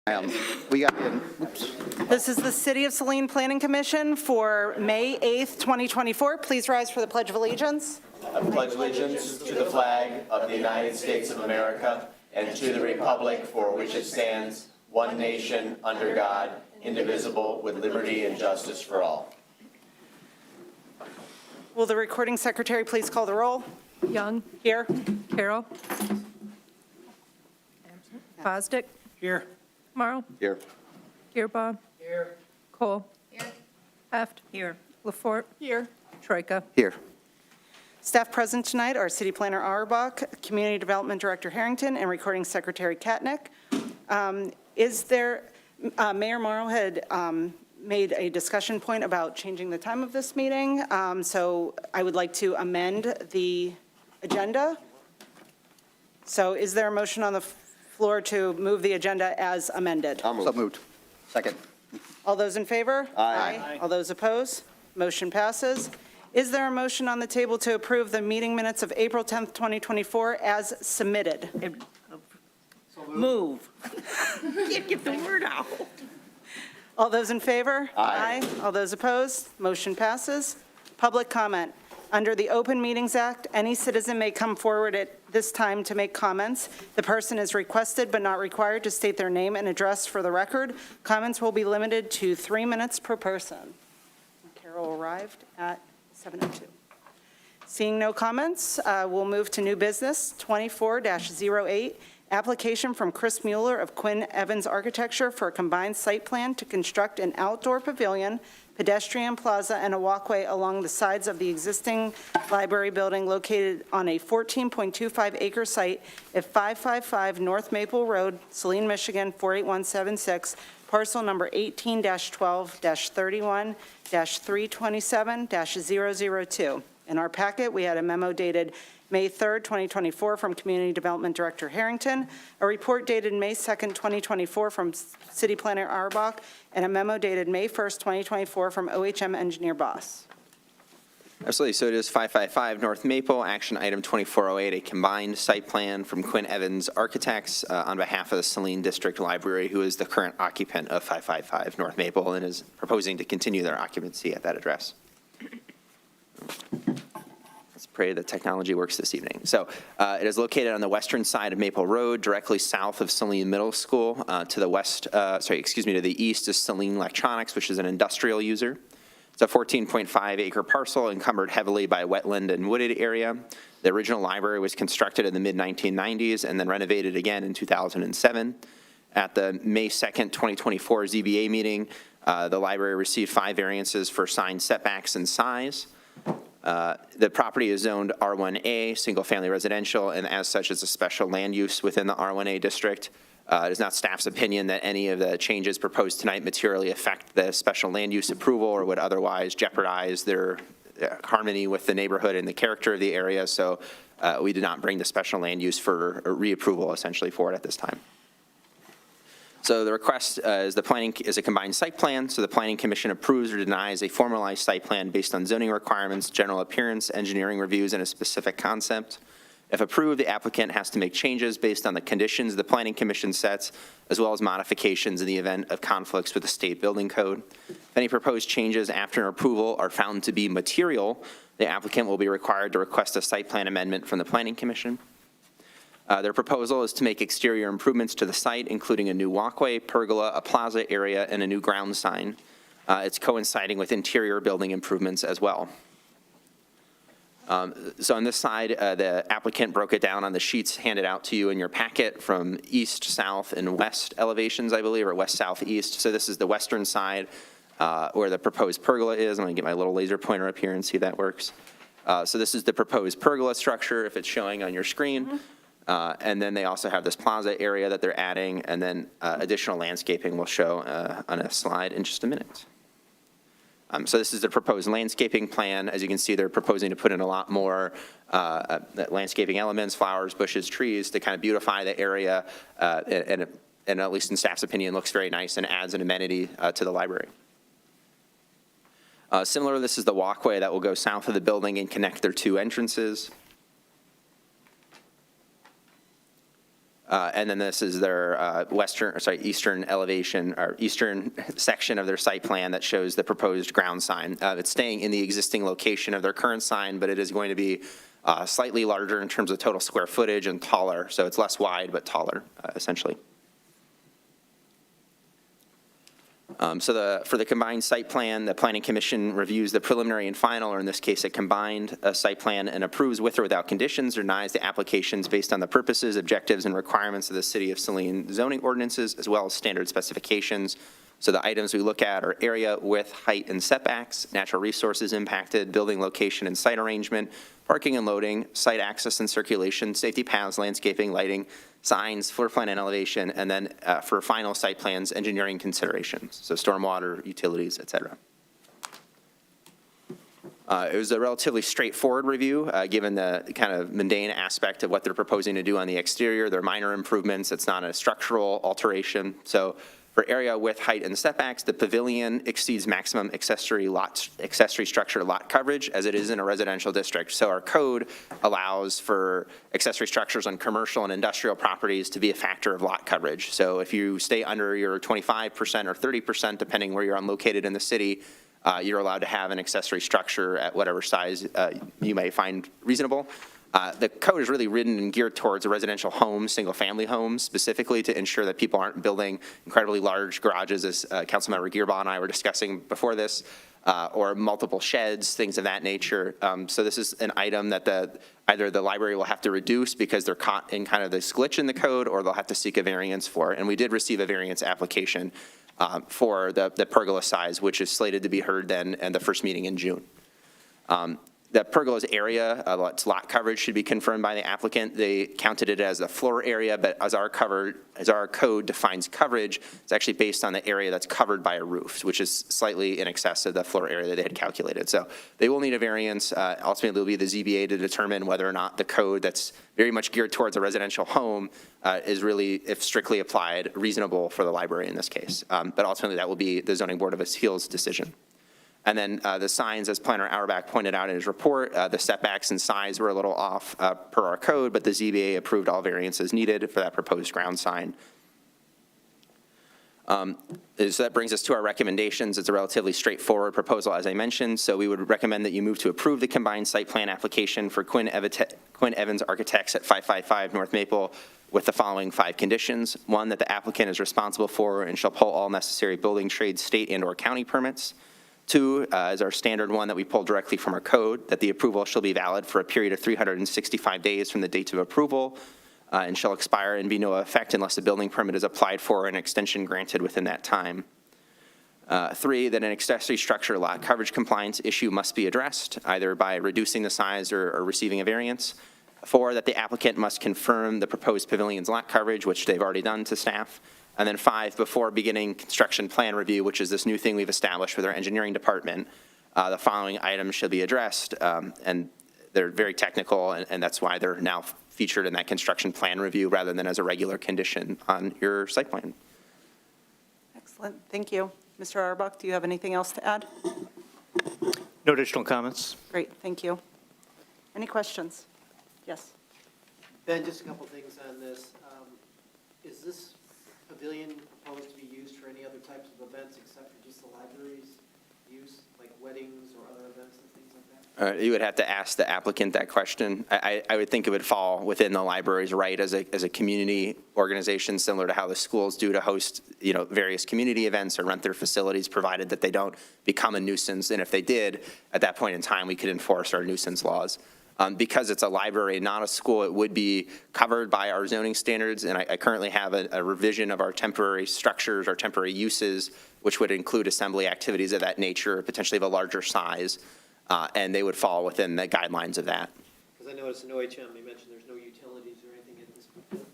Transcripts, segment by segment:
We got in. Oops. This is the City of Saline Planning Commission for May 8th, 2024. Please rise for the Pledge of Allegiance. I pledge allegiance to the flag of the United States of America and to the republic for which it stands, one nation, under God, indivisible, with liberty and justice for all. Will the recording secretary please call the roll? Young. Here. Carroll. Fosdick. Here. Morrow. Here. Gearbob. Here. Cole. Here. Heft. Here. Lafort. Here. Troika. Here. Staff present tonight are City Planner Auerbach, Community Development Director Harrington, and Recording Secretary Katnick. Mayor Morrow had made a discussion point about changing the time of this meeting, so I would like to amend the agenda. So is there a motion on the floor to move the agenda as amended? So moved. Second. All those in favor? Aye. All those opposed? Motion passes. Is there a motion on the table to approve the meeting minutes of April 10th, 2024 as submitted? Move. Can't get the word out. All those in favor? Aye. All those opposed? Motion passes. Public comment. Under the Open Meetings Act, any citizen may come forward at this time to make comments. The person is requested but not required to state their name and address for the record. Comments will be limited to 3 minutes per person. Carol arrived at 7:02. Seeing no comments, we'll move to new business, 24-08. Application from Chris Mueller of Quinn Evans Architecture for a combined site plan to construct an outdoor pavilion, pedestrian plaza, and a walkway along the sides of the existing library building located on a 14.25-acre site at 555 North Maple Road, Saline, Michigan, 48176, parcel number 18-12-31-327-002. In our packet, we had a memo dated May 3rd, 2024 from Community Development Director Harrington, a report dated May 2nd, 2024 from City Planner Auerbach, and a memo dated May 1st, 2024 from OHM Engineer Boss. Absolutely. So it is 555 North Maple, action item 2408, a combined site plan from Quinn Evans Architects on behalf of the Saline District Library, who is the current occupant of 555 North Maple and is proposing to continue their occupancy at that address. Let's pray that technology works this evening. So it is located on the western side of Maple Road, directly south of Saline Middle School. To the west, to the east is Saline Electronics, which is an industrial user. It's a 14.5-acre parcel encumbered heavily by wetland and wooded area. The original library was constructed in the mid-1990s and then renovated again in 2007. At the May 2nd, 2024 ZBA meeting, the library received 5 variances for sign setbacks and size. The property is zoned R1A, single-family residential, and as such is a special land use within the R1A district. It is not staff's opinion that any of the changes proposed tonight materially affect the special land use approval or would otherwise jeopardize their harmony with the neighborhood and the character of the area, so we did not bring the special land use for reapproval essentially for it at this time. So the request is a combined site plan, so the Planning Commission approves or denies a formalized site plan based on zoning requirements, general appearance, engineering reviews, and a specific concept. If approved, the applicant has to make changes based on the conditions the Planning Commission sets, as well as modifications in the event of conflicts with the state building code. If any proposed changes after an approval are found to be material, the applicant will be required to request a site plan amendment from the Planning Commission. Their proposal is to make exterior improvements to the site, including a new walkway, pergola, a plaza area, and a new ground sign. It's coinciding with interior building improvements as well. So on this side, the applicant broke it down on the sheets handed out to you in your packet from east, south, and west elevations, I believe, or west, south, east. So this is the western side where the proposed pergola is. I'm going to get my little laser pointer up here and see if that works. So this is the proposed pergola structure, if it's showing on your screen. Mm-hmm. And then they also have this plaza area that they're adding, and then additional landscaping will show on a slide in just a minute. So this is the proposed landscaping plan. As you can see, they're proposing to put in a lot more landscaping elements, flowers, bushes, trees to kind of beautify the area, and at least in staff's opinion, looks very nice and adds an amenity to the library. Similar, this is the walkway that will go south of the building and connect their 2 entrances. And then this is their eastern elevation, or eastern section of their site plan that shows the proposed ground sign. It's staying in the existing location of their current sign, but it is going to be slightly larger in terms of total square footage and taller. So it's less wide, but taller, essentially. For the combined site plan, the Planning Commission reviews the preliminary and final, or in this case, a combined site plan, and approves with or without conditions, or denies the applications based on the purposes, objectives, and requirements of the City of Saline zoning ordinances, as well as standard specifications. So the items we look at are area, width, height, and setbacks, natural resources impacted, building location and site arrangement, parking and loading, site access and circulation, safety paths, landscaping, lighting, signs, floor plan and elevation, and then for final site plans, engineering considerations, so stormwater, utilities, et cetera. It was a relatively straightforward review, given the kind of mundane aspect of what they're proposing to do on the exterior. They're minor improvements. It's not a structural alteration. So for area, width, height, and setbacks, the pavilion exceeds maximum accessory structure lot coverage, as it is in a residential district. So our code allows for accessory structures on commercial and industrial properties to be a factor of lot coverage. So if you stay under your 25% or 30%, depending where you're located in the city, you're allowed to have an accessory structure at whatever size you may find reasonable. The code is really written and geared towards a residential home, single-family homes, specifically to ensure that people aren't building incredibly large garages, as Councilmember Gearbaugh and I were discussing before this, or multiple sheds, things of that nature. So this is an item that either the library will have to reduce because they're caught in kind of this glitch in the code, or they'll have to seek a variance for it. And we did receive a variance application for the pergola size, which is slated to be heard then in the first meeting in June. The pergola's area, its lot coverage should be confirmed by the applicant. They counted it as the floor area, but as our code defines coverage, it's actually based on the area that's covered by a roof, which is slightly in excess of the floor area that they had calculated. So they will need a variance. Ultimately, it will be the ZBA to determine whether or not the code that's very much geared towards a residential home is really, if strictly applied, reasonable for the library in this case. But ultimately, that will be the Zoning Board of Appeals' decision. And then the signs, as Planner Auerbach pointed out in his report, the setbacks and size were a little off per our code, but the ZBA approved all variances needed for that proposed ground sign. So that brings us to our recommendations. It's a relatively straightforward proposal, as I mentioned. So we would recommend that you move to approve the combined site plan application for Quinn Evans Architects at 555 North Maple with the following 5 conditions. 1, that the applicant is responsible for and shall pull all necessary building trade, state and/or county permits. 2 is our standard one that we pulled directly from our code, that the approval shall be valid for a period of 365 days from the date of approval and shall expire and be no effect unless a building permit is applied for and an extension granted within that time. 3, that an accessory structure lot coverage compliance issue must be addressed, either by reducing the size or receiving a variance. 4, that the applicant must confirm the proposed pavilion's lot coverage, which they've already done to staff. And then 5, before beginning construction plan review, which is this new thing we've established with our engineering department, the following items should be addressed. And they're very technical, and that's why they're now featured in that construction plan review rather than as a regular condition on your site plan. Excellent, thank you. Mr. Auerbach, do you have anything else to add? No additional comments. Great, thank you. Any questions? Yes. Ben, just a couple things on this. Is this pavilion proposed to be used for any other types of events except for just the library's use, like weddings or other events and things like that? You would have to ask the applicant that question. I would think it would fall within the library's right as a community organization, similar to how the schools do to host, various community events or rent their facilities, provided that they don't become a nuisance. And if they did, at that point in time, we could enforce our nuisance laws. Because it's a library, not a school, it would be covered by our zoning standards, and I currently have a revision of our temporary structures, our temporary uses, which would include assembly activities of that nature, potentially of a larger size, and they would fall within the guidelines of that. Because I noticed in OHM, they mentioned there's no utilities or anything in this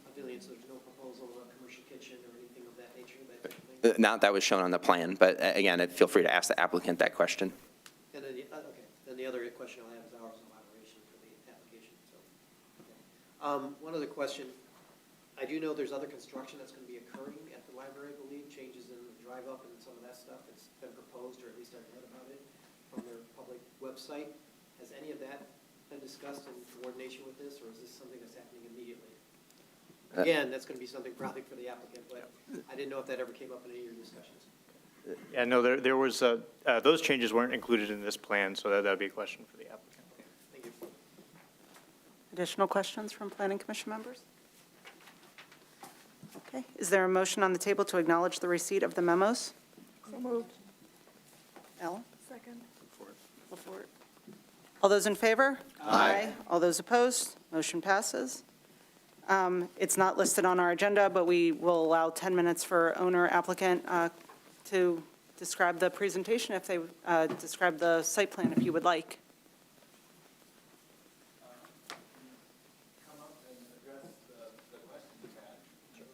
pavilion, so there's no proposal of a commercial kitchen or anything of that nature, that type of thing? Not that was shown on the plan, but again, feel free to ask the applicant that question. And then, then the other question I'll have is hours of operation for the application. So, okay. One other question. I do know there's other construction that's going to be occurring at the library, I believe, changes in the drive-up and some of that stuff that's been proposed, or at least I've read about it from their public website. Has any of that been discussed in coordination with this, or is this something that's happening immediately? Again, that's going to be something probably for the applicant, but I didn't know if that ever came up in any of your discussions. Yeah, no, there was, those changes weren't included in this plan, so that would be a question for the applicant. Thank you. Additional questions from Planning Commission members? Okay, is there a motion on the table to acknowledge the receipt of the memos? So moved. Ellen? Second. Lafort. All those in favor? Aye. All those opposed? Motion passes. It's not listed on our agenda, but we will allow 10 minutes for owner applicant to describe the presentation, if they describe the site plan, if you would like.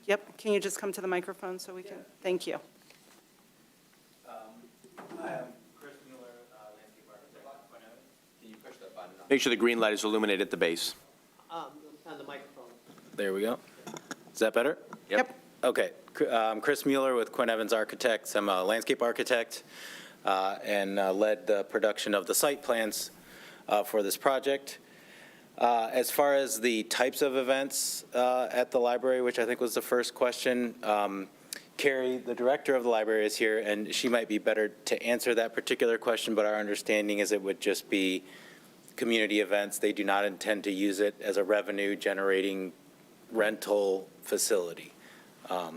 Yep, can you just come to the microphone so we can, thank you. Make sure the green light is illuminated at the base. On the microphone. There we go. Is that better? Yep. Okay. I'm Chris Mueller with Quinn Evans Architects. I'm a landscape architect and led the production of the site plans for this project. As far as the types of events at the library, which I think was the first question, Carrie, the director of the library, is here, and she might be better to answer that particular question, but our understanding is it would just be community events. They do not intend to use it as a revenue-generating rental facility.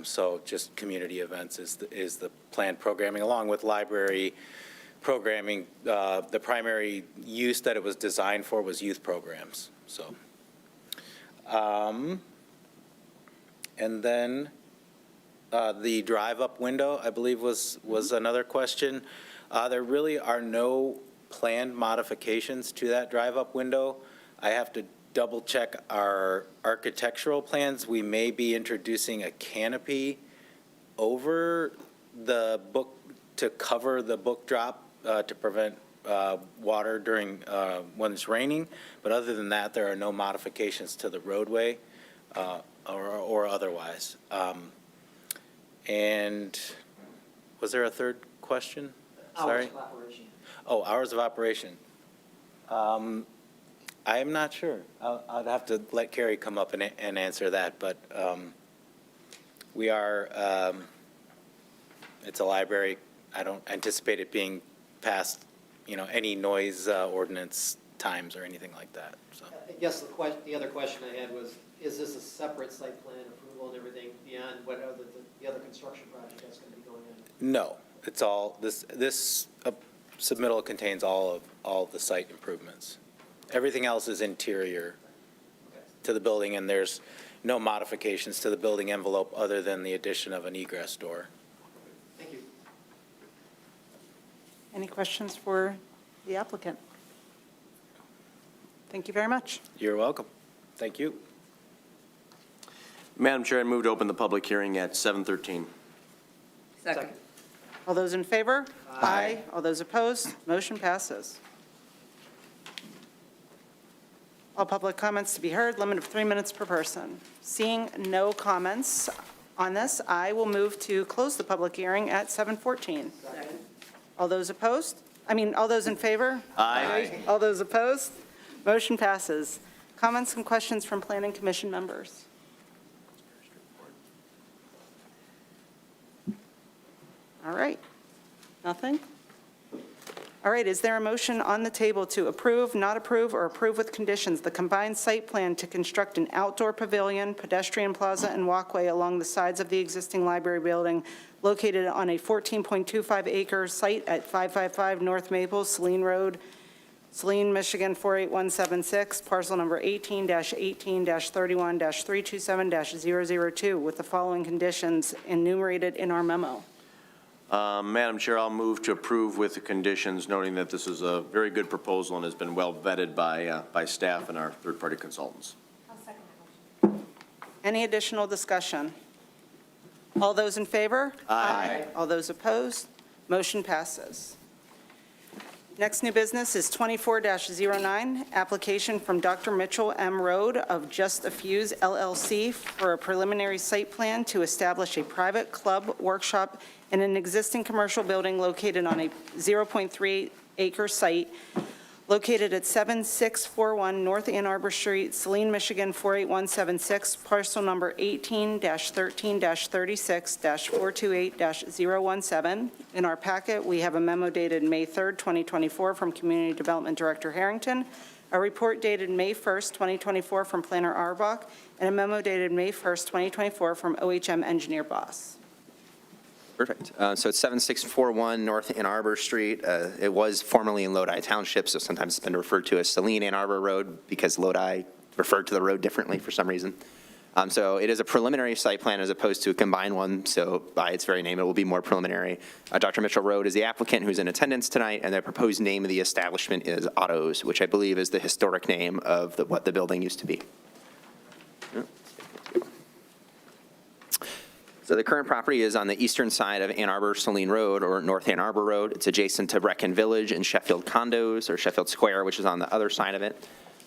So just community events is the planned programming, along with library programming. The primary use that it was designed for was youth programs. So, and then the drive-up window, I believe, was another question. There really are no planned modifications to that drive-up window. I have to double-check our architectural plans. We may be introducing a canopy over the book to cover the book drop to prevent water during when it's raining. But other than that, there are no modifications to the roadway or otherwise. And was there a third question? Sorry. Hours of operation. Oh, hours of operation. I am not sure. I'd have to let Carrie come up and answer that, but we are, it's a library. I don't anticipate it being past, any noise ordinance times or anything like that, so. I guess the other question I had was, is this a separate site plan approval and everything beyond what other the other construction project that's going to be going in? No, it's all, this submittal contains all of the site improvements. Everything else is interior to the building, and there's no modifications to the building envelope other than the addition of an egress door. Thank you. Any questions for the applicant? Thank you very much. You're welcome. Thank you. Madam Chair, I move to open the public hearing at 7:13. Second. All those in favor? Aye. All those opposed? Motion passes. All public comments to be heard, limit of 3 minutes per person. Seeing no comments on this, I will move to close the public hearing at 7:14. All those opposed? All those in favor? Aye. All those opposed? Motion passes. Comments and questions from Planning Commission members? All right. Nothing? All right, is there a motion on the table to approve, not approve, or approve with conditions the combined site plan to construct an outdoor pavilion, pedestrian plaza, and walkway along the sides of the existing library building located on a 14.25-acre site at 555 North Maple, Saline Road, Saline, Michigan 48176, parcel number 18-18-31-327-002, with the following conditions enumerated in our memo? Madam Chair, I'll move to approve with the conditions, noting that this is a very good proposal and has been well vetted by staff and our third-party consultants. Any additional discussion? All those in favor? Aye. All those opposed? Motion passes. Next new business is 24-09, application from Dr. Mitchell M. Road of Just a Fuse LLC for a preliminary site plan to establish a private club workshop in an existing commercial building located on a 0.3-acre site located at 7641 North Ann Arbor Street, Saline, Michigan 48176, parcel number 18-13-36-428-017. In our packet, we have a memo dated May 3rd, 2024 from Community Development Director Harrington, a report dated May 1st, 2024 from Planner Arbach, and a memo dated May 1st, 2024 from OHM Engineer Boss. Perfect. So it's 7641 North Ann Arbor Street. It was formerly in Lodi Township, so sometimes it's been referred to as Saline Ann Arbor Road because Lodi referred to the road differently for some reason. So it is a preliminary site plan as opposed to a combined one, so by its very name, it will be more preliminary. Dr. Mitchell Road is the applicant who's in attendance tonight, and the proposed name of the establishment is Otto's, which I believe is the historic name of what the building used to be. So the current property is on the eastern side of Ann Arbor Saline Road, or North Ann Arbor Road. It's adjacent to Brecken Village and Sheffield Condos, or Sheffield Square, which is on the other side of it.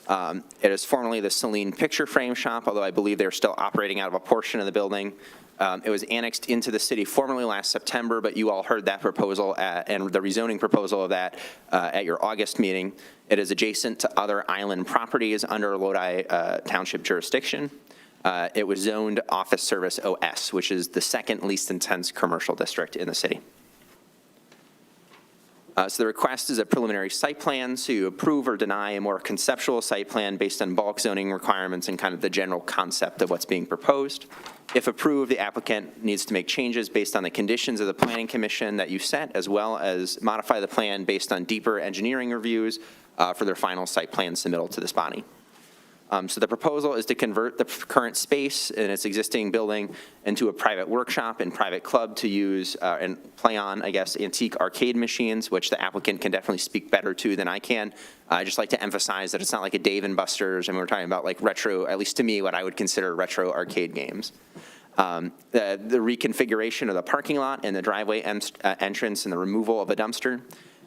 It is formerly the Saline Picture Frame Shop, although I believe they're still operating out of a portion of the building. It was annexed into the city formally last September, but you all heard that proposal and the rezoning proposal of that at your August meeting. It is adjacent to other island properties under Lodi Township jurisdiction. It was zoned Office Service OS, which is the second least intense commercial district in the city. So the request is a preliminary site plan, so you approve or deny a more conceptual site plan based on bulk zoning requirements and kind of the general concept of what's being proposed. If approved, the applicant needs to make changes based on the conditions of the Planning Commission that you set, as well as modify the plan based on deeper engineering reviews for their final site plan submittal to this body. So the proposal is to convert the current space in its existing building into a private workshop and private club to use and play on, I guess, antique arcade machines, which the applicant can definitely speak better to than I can. I just like to emphasize that it's not like a Dave & Buster's, and we're talking about like retro, at least to me, what I would consider retro arcade games. The reconfiguration of the parking lot and the driveway entrance and the removal of a dumpster,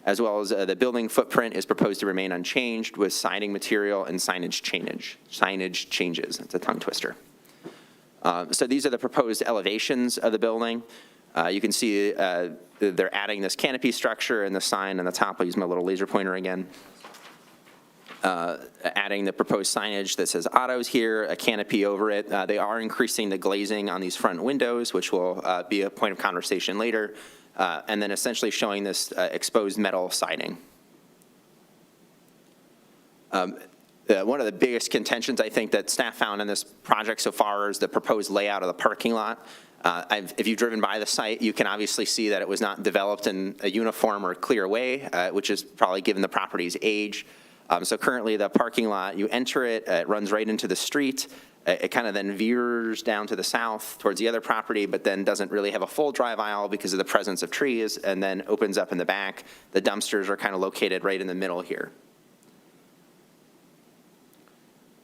as well as the building footprint is proposed to remain unchanged with siding material and signage changes. That's a tongue twister. So these are the proposed elevations of the building. You can see they're adding this canopy structure and the sign on the top. I'll use my little laser pointer again. Adding the proposed signage that says Otto's here, a canopy over it. They are increasing the glazing on these front windows, which will be a point of conversation later. And then essentially showing this exposed metal siding. One of the biggest contentions I think that staff found in this project so far is the proposed layout of the parking lot. If you've driven by the site, you can obviously see that it was not developed in a uniform or clear way, which is probably given the property's age. So currently the parking lot, you enter it, it runs right into the street. It kind of then veers down to the south towards the other property, but then doesn't really have a full drive aisle because of the presence of trees, and then opens up in the back. The dumpsters are kind of located right in the middle here.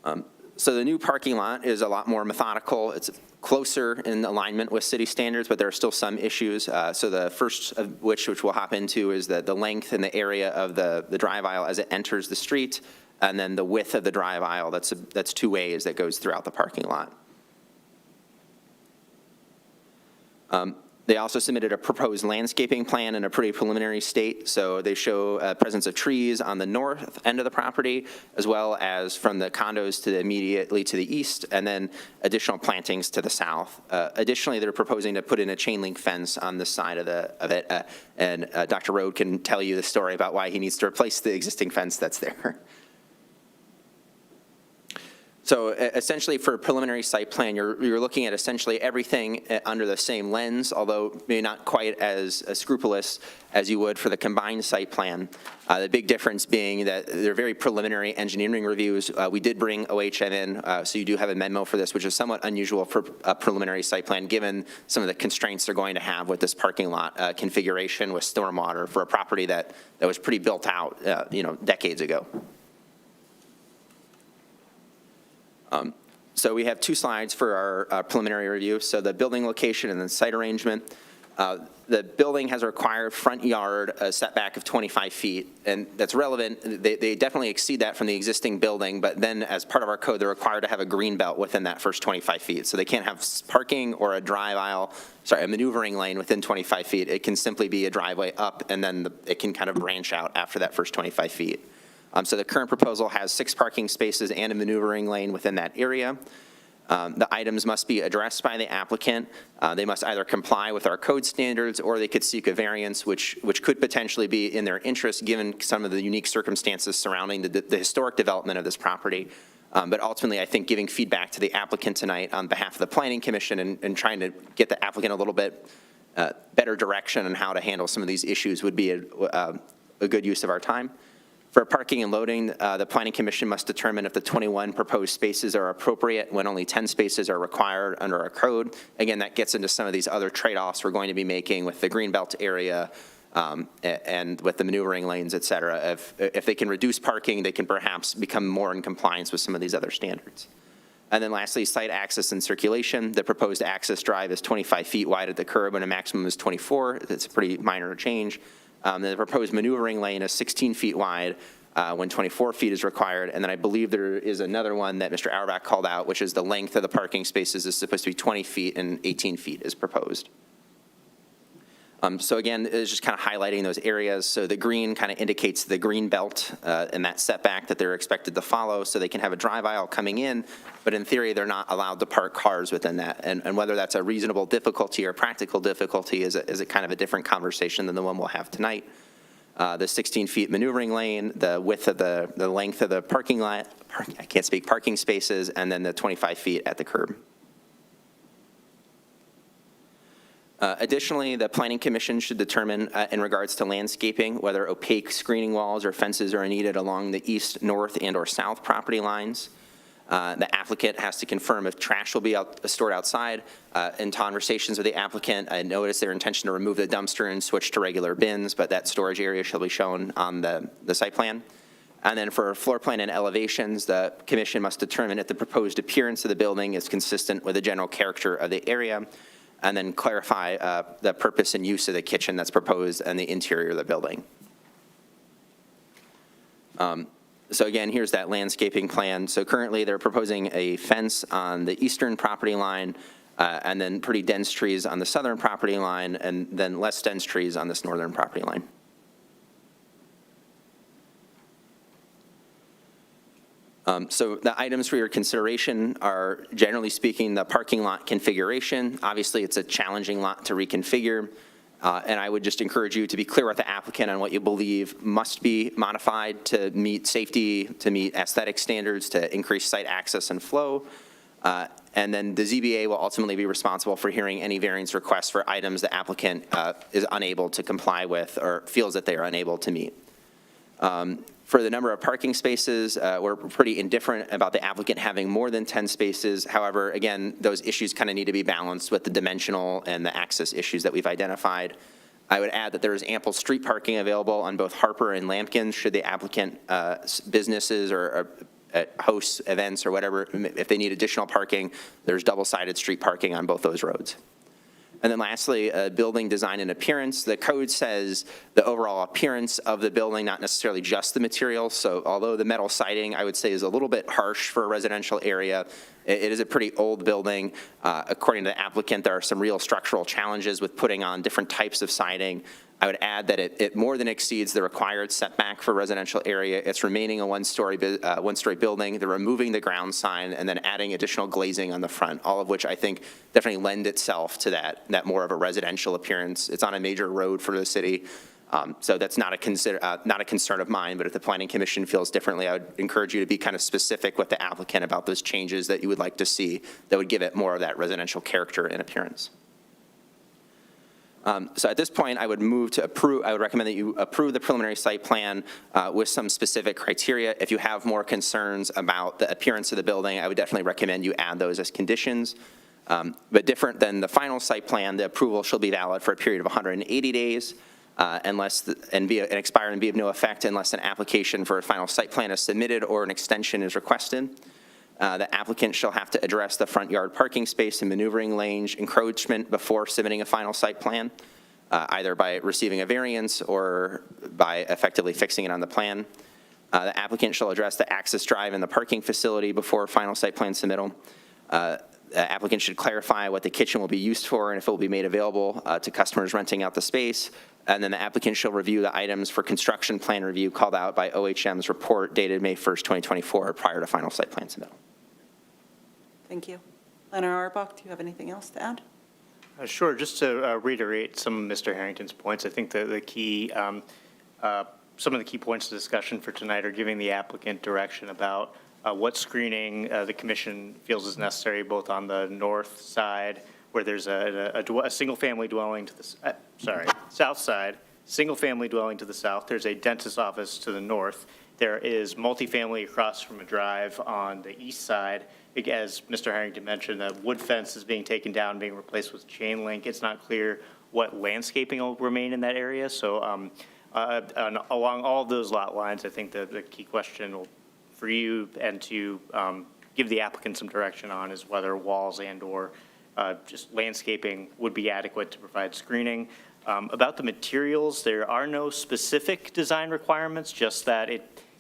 So the new parking lot is a lot more methodical. It's closer in alignment with city standards, but there are still some issues. So the first of which we'll hop into is the length and the area of the drive aisle as it enters the street, and then the width of the drive aisle, that's two ways that goes throughout the parking lot. They also submitted a proposed landscaping plan in a pretty preliminary state. So they show presence of trees on the north end of the property, as well as from the condos to immediately to the east, and then additional plantings to the south. Additionally, they're proposing to put in a chain link fence on the side of it, and Dr. Rode can tell you the story about why he needs to replace the existing fence that's there. So essentially for a preliminary site plan, you're looking at essentially everything under the same lens, although maybe not quite as scrupulous as you would for the combined site plan. The big difference being that they're very preliminary engineering reviews. We did bring OHM in, so you do have a memo for this, which is somewhat unusual for a preliminary site plan, given some of the constraints they're going to have with this parking lot configuration with stormwater for a property that was pretty built out, decades ago. So we have two slides for our preliminary review. So the building location and the site arrangement. The building has a required front yard setback of 25 feet, and that's relevant. They definitely exceed that from the existing building, but then as part of our code, they're required to have a green belt within that first 25 feet. So they can't have parking or a drive aisle, a maneuvering lane within 25 feet. It can simply be a driveway up, and then it can kind of branch out after that first 25 feet. So the current proposal has 6 parking spaces and a maneuvering lane within that area. The items must be addressed by the applicant. They must either comply with our code standards or they could seek a variance, which could potentially be in their interest given some of the unique circumstances surrounding the historic development of this property. But ultimately, I think giving feedback to the applicant tonight on behalf of the Planning Commission and trying to get the applicant a little bit better direction on how to handle some of these issues would be a good use of our time. For parking and loading, the Planning Commission must determine if the 21 proposed spaces are appropriate when only 10 spaces are required under our code. Again, that gets into some of these other trade-offs we're going to be making with the Greenbelt area and with the maneuvering lanes, et cetera. If they can reduce parking, they can perhaps become more in compliance with some of these other standards. And then lastly, site access and circulation. The proposed access drive is 25 feet wide at the curb and a maximum is 24. That's a pretty minor change. The proposed maneuvering lane is 16 feet wide when 24 feet is required. And then I believe there is another one that Mr. Auerbach called out, which is the length of the parking spaces is supposed to be 20 feet and 18 feet is proposed. So again, it's just kind of highlighting those areas. So the green kind of indicates the green belt and that setback that they're expected to follow so they can have a drive aisle coming in, but in theory, they're not allowed to park cars within that. And whether that's a reasonable difficulty or practical difficulty is a kind of a different conversation than the one we'll have tonight. The 16 feet maneuvering lane, the width of the length of the parking lot, I can't speak, parking spaces, and then the 25 feet at the curb. Additionally, the Planning Commission should determine in regards to landscaping whether opaque screening walls or fences are needed along the east, north, and or south property lines. The applicant has to confirm if trash will be stored outside. In conversations with the applicant, I noticed their intention to remove the dumpster and switch to regular bins, but that storage area shall be shown on the site plan. And then for floor plan and elevations, the commission must determine if the proposed appearance of the building is consistent with the general character of the area, and then clarify the purpose and use of the kitchen that's proposed and the interior of the building. So again, here's that landscaping plan. So currently they're proposing a fence on the eastern property line and then pretty dense trees on the southern property line and then less dense trees on this northern property line. So the items for your consideration are, generally speaking, the parking lot configuration. Obviously, it's a challenging lot to reconfigure, and I would just encourage you to be clear with the applicant on what you believe must be modified to meet safety, to meet aesthetic standards, to increase site access and flow. And then the ZBA will ultimately be responsible for hearing any variance requests for items the applicant is unable to comply with or feels that they are unable to meet. For the number of parking spaces, we're pretty indifferent about the applicant having more than 10 spaces. However, again, those issues kind of need to be balanced with the dimensional and the access issues that we've identified. I would add that there is ample street parking available on both Harper and Lampkin should the applicant businesses or host events or whatever, if they need additional parking, there's double-sided street parking on both those roads. And then lastly, building design and appearance. The code says the overall appearance of the building, not necessarily just the material. So although the metal siding, I would say, is a little bit harsh for a residential area, it is a pretty old building. According to the applicant, there are some real structural challenges with putting on different types of siding. I would add that it more than exceeds the required setback for residential area. It's remaining a one-story building. They're removing the ground sign and then adding additional glazing on the front, all of which I think definitely lend itself to that more of a residential appearance. It's on a major road for the city, so that's not a concern of mine, but if the Planning Commission feels differently, I would encourage you to be kind of specific with the applicant about those changes that you would like to see that would give it more of that residential character and appearance. So at this point, I would recommend that you approve the preliminary site plan with some specific criteria. If you have more concerns about the appearance of the building, I would definitely recommend you add those as conditions. But different than the final site plan, the approval shall be valid for a period of 180 days and expire and be of no effect unless an application for a final site plan is submitted or an extension is requested. The applicant shall have to address the front yard parking space and maneuvering lane encroachment before submitting a final site plan, either by receiving a variance or by effectively fixing it on the plan. The applicant shall address the access drive and the parking facility before final site plan submittal. The applicant should clarify what the kitchen will be used for and if it will be made available to customers renting out the space. And then the applicant shall review the items for construction plan review called out by OHM's report dated May 1st, 2024, prior to final site plan submittal. Thank you. Leonard Auerbach, do you have anything else to add? Sure, just to reiterate some of Mr. Harrington's points, I think the key, some of the key points of discussion for tonight are giving the applicant direction about what screening the commission feels is necessary, both on the north side, where there's a single-family dwelling to the, south side, single-family dwelling to the south. There's a dentist's office to the north. There is multifamily across from a drive on the east side. As Mr. Harrington mentioned, the wood fence is being taken down, being replaced with chain link. It's not clear what landscaping will remain in that area. So along all of those lot lines, I think the key question for you and to give the applicant some direction on is whether walls and/or just landscaping would be adequate to provide screening. About the materials, there are no specific design requirements, just that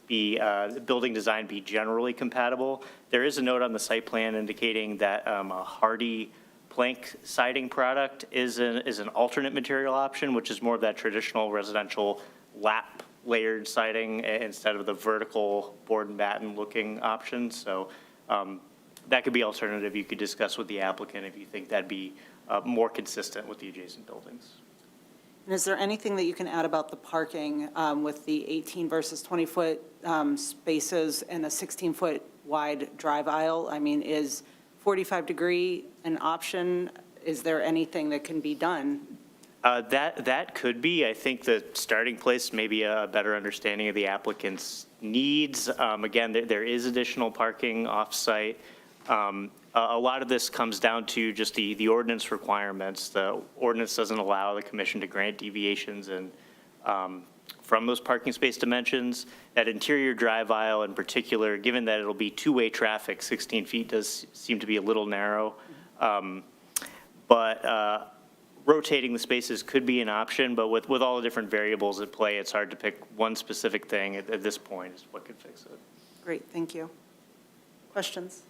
the building design be generally compatible. There is a note on the site plan indicating that a hardy plank siding product is an alternate material option, which is more of that traditional residential lap layered siding instead of the vertical board and batten looking option. So that could be alternative you could discuss with the applicant if you think that'd be more consistent with the adjacent buildings. And is there anything that you can add about the parking with the 18 versus 20-foot spaces and a 16-foot wide drive aisle? I mean, is 45-degree an option? Is there anything that can be done? That could be. I think the starting place may be a better understanding of the applicant's needs. Again, there is additional parking off-site. A lot of this comes down to just the ordinance requirements. The ordinance doesn't allow the commission to grant deviations from those parking space dimensions. That interior drive aisle in particular, given that it'll be two-way traffic, 16 feet does seem to be a little narrow. But rotating the spaces could be an option, but with all the different variables at play, it's hard to pick one specific thing at this point is what could fix it. Great, thank you. Questions?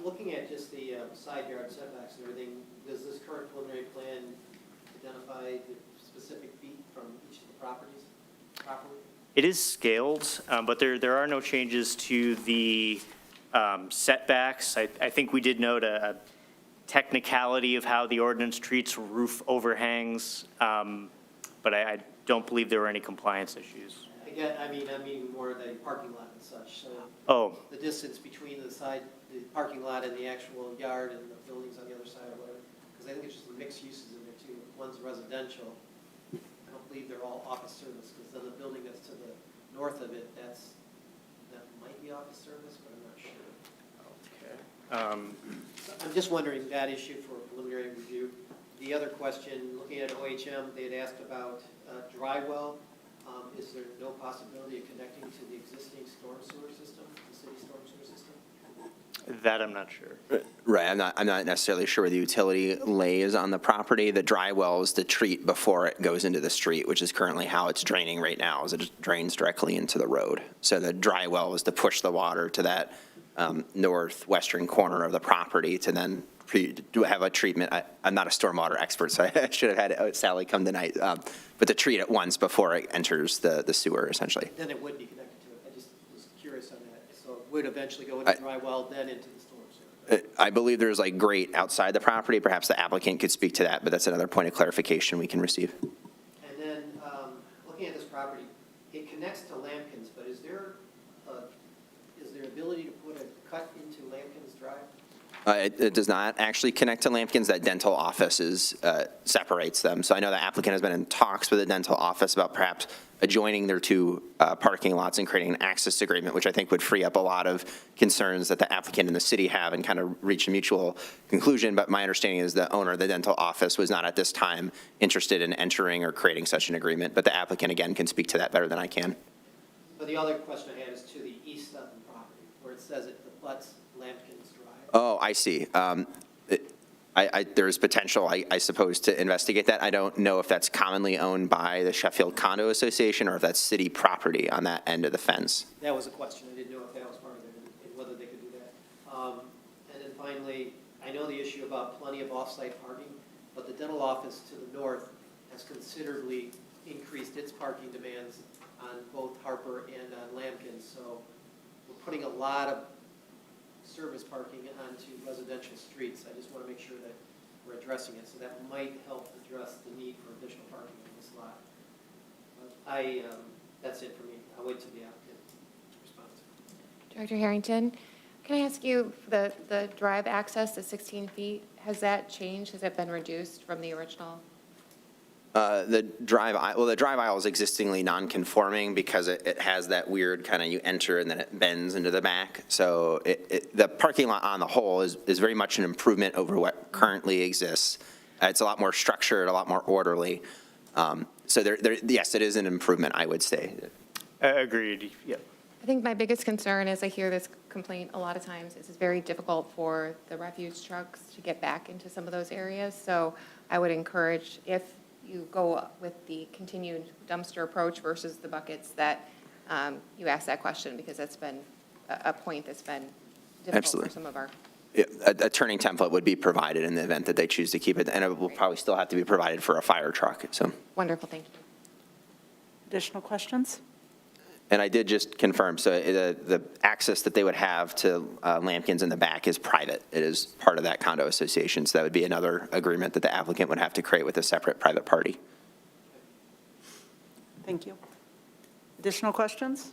Looking at just the side yard setbacks and everything, does this current preliminary plan identify the specific feet from each of the properties properly? It is scaled, but there are no changes to the setbacks. I think we did note a technicality of how the ordinance treats roof overhangs, but I don't believe there were any compliance issues. Again, I mean more the parking lot and such. So Oh. the distance between the parking lot and the actual yard and the buildings on the other side or whatever. Because I think it's just the mixed uses in there too. One's residential. I don't believe they're all office service, because then the building that's to the north of it, that might be office service, but I'm not sure. Okay. So I'm just wondering that issue for preliminary review. The other question, looking at OHM, they had asked about dry well. Is there no possibility of connecting to the existing storm sewer system, the city storm sewer system? That I'm not sure. Right, I'm not necessarily sure where the utility lays on the property. The dry well is to treat before it goes into the street, which is currently how it's draining right now, is it drains directly into the road. So the dry well is to push the water to that northwestern corner of the property to then have a treatment. I'm not a stormwater expert, so I should have had Sally come tonight, but to treat it once before it enters the sewer, essentially. Then it would be connected to it. I just was curious on that. So it would eventually go into dry well, then into the storm sewer. I believe there's like grate outside the property. Perhaps the applicant could speak to that, but that's another point of clarification we can receive. And then looking at this property, it connects to Lampkins, but is there ability to put a cut into Lampkins Drive? It does not actually connect to Lampkins. That dental office separates them. So I know the applicant has been in talks with the dental office about perhaps adjoining their two parking lots and creating an access agreement, which I think would free up a lot of concerns that the applicant and the city have and kind of reach a mutual conclusion. But my understanding is the owner of the dental office was not at this time interested in entering or creating such an agreement. But the applicant, again, can speak to that better than I can. But the other question I had is to the east of the property, where it says it abuts Lampkins Drive. Oh, I see. There's potential, I suppose, to investigate that. I don't know if that's commonly owned by the Sheffield Condo Association or if that's city property on that end of the fence. That was a question. I didn't know if that was part of it and whether they could do that. And then finally, I know the issue about plenty of off-site parking, but the dental office to the north, has considerably increased its parking demands on both Harper and on Lambkin. So we're putting a lot of service parking onto residential streets. I just want to make sure that we're addressing it. So that might help address the need for additional parking in this lot. That's it for me. I'll wait till the applicant responds. Director Harrington, can I ask you, the drive access to 16 feet, has that changed? Has it been reduced from the original? The drive aisle is existingly non-conforming because it has that weird kind of, you enter and then it bends into the back. So the parking lot on the whole is very much an improvement over what currently exists. It's a lot more structured, a lot more orderly. So yes, it is an improvement, I would say. Agreed, yeah. I think my biggest concern is I hear this complaint a lot of times. It's very difficult for the refuse trucks to get back into some of those areas. So I would encourage, if you go with the continued dumpster approach versus the buckets, that you ask that question, because that's been a point that's been difficult Absolutely. for some of our. A turning template would be provided in the event that they choose to keep it, and it will probably still have to be provided for a fire truck, so. Wonderful, thank you. Additional questions? And I did just confirm, so the access that they would have to Lampkins in the back is private. It is part of that condo association, so that would be another agreement that the applicant would have to create with a separate private party. Thank you. Additional questions?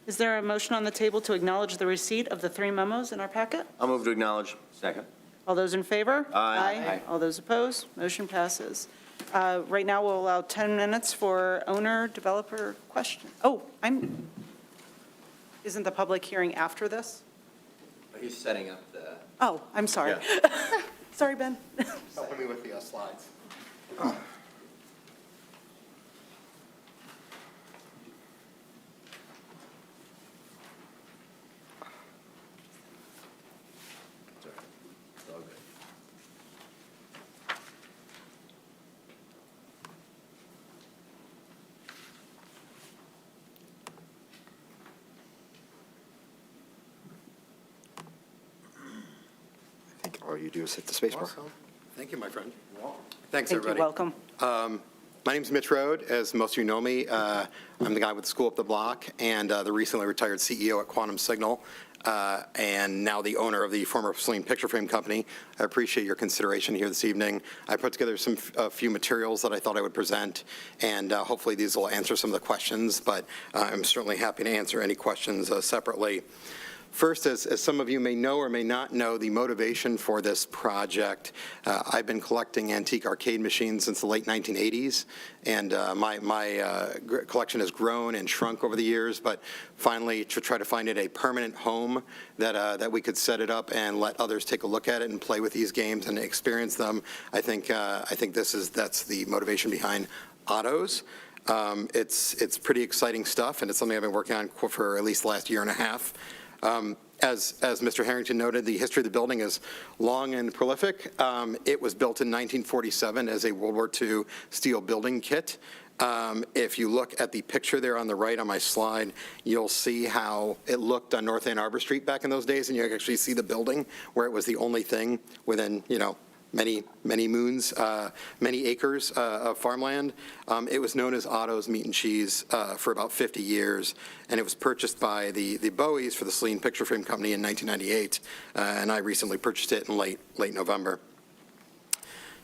Is there a motion on the table to acknowledge the receipt of the 3 memos in our packet? I'll move to acknowledge. Second. All those in favor? Aye. All those opposed? Motion passes. Right now, we'll allow 10 minutes for owner-developer question. Oh, isn't the public hearing after this? He's setting up the. Oh, I'm sorry. Sorry, Ben. Helping me with the slides. I think all you do is hit the space bar. Thank you, my friend. Thanks, Thank you, everybody. welcome. My name's Mitch Rode. As most of you know me, I'm the guy with the school up the block and the recently retired CEO at Quantum Signal, and now the owner of the former Saline Picture Frame Company. I appreciate your consideration here this evening. I put together a few materials that I thought I would present, and hopefully these will answer some of the questions, but I'm certainly happy to answer any questions separately. First, as some of you may know or may not know, the motivation for this project, I've been collecting antique arcade machines since the late 1980s, and my collection has grown and shrunk over the years, but finally to try to find it a permanent home that we could set it up and let others take a look at it and play with these games and experience them, I think that's the motivation behind Autos. It's pretty exciting stuff, and it's something I've been working on for at least the last year and a half. As Mr. Harrington noted, the history of the building is long and prolific. It was built in 1947 as a World War II steel building kit. If you look at the picture there on the right on my slide, you'll see how it looked on North Ann Arbor Street back in those days, and you actually see the building where it was the only thing within, many moons, many acres of farmland. It was known as Otto's Meat and Cheese for about 50 years, and it was purchased by the Bowies for the Saline Picture Frame Company in 1998, and I recently purchased it in late November.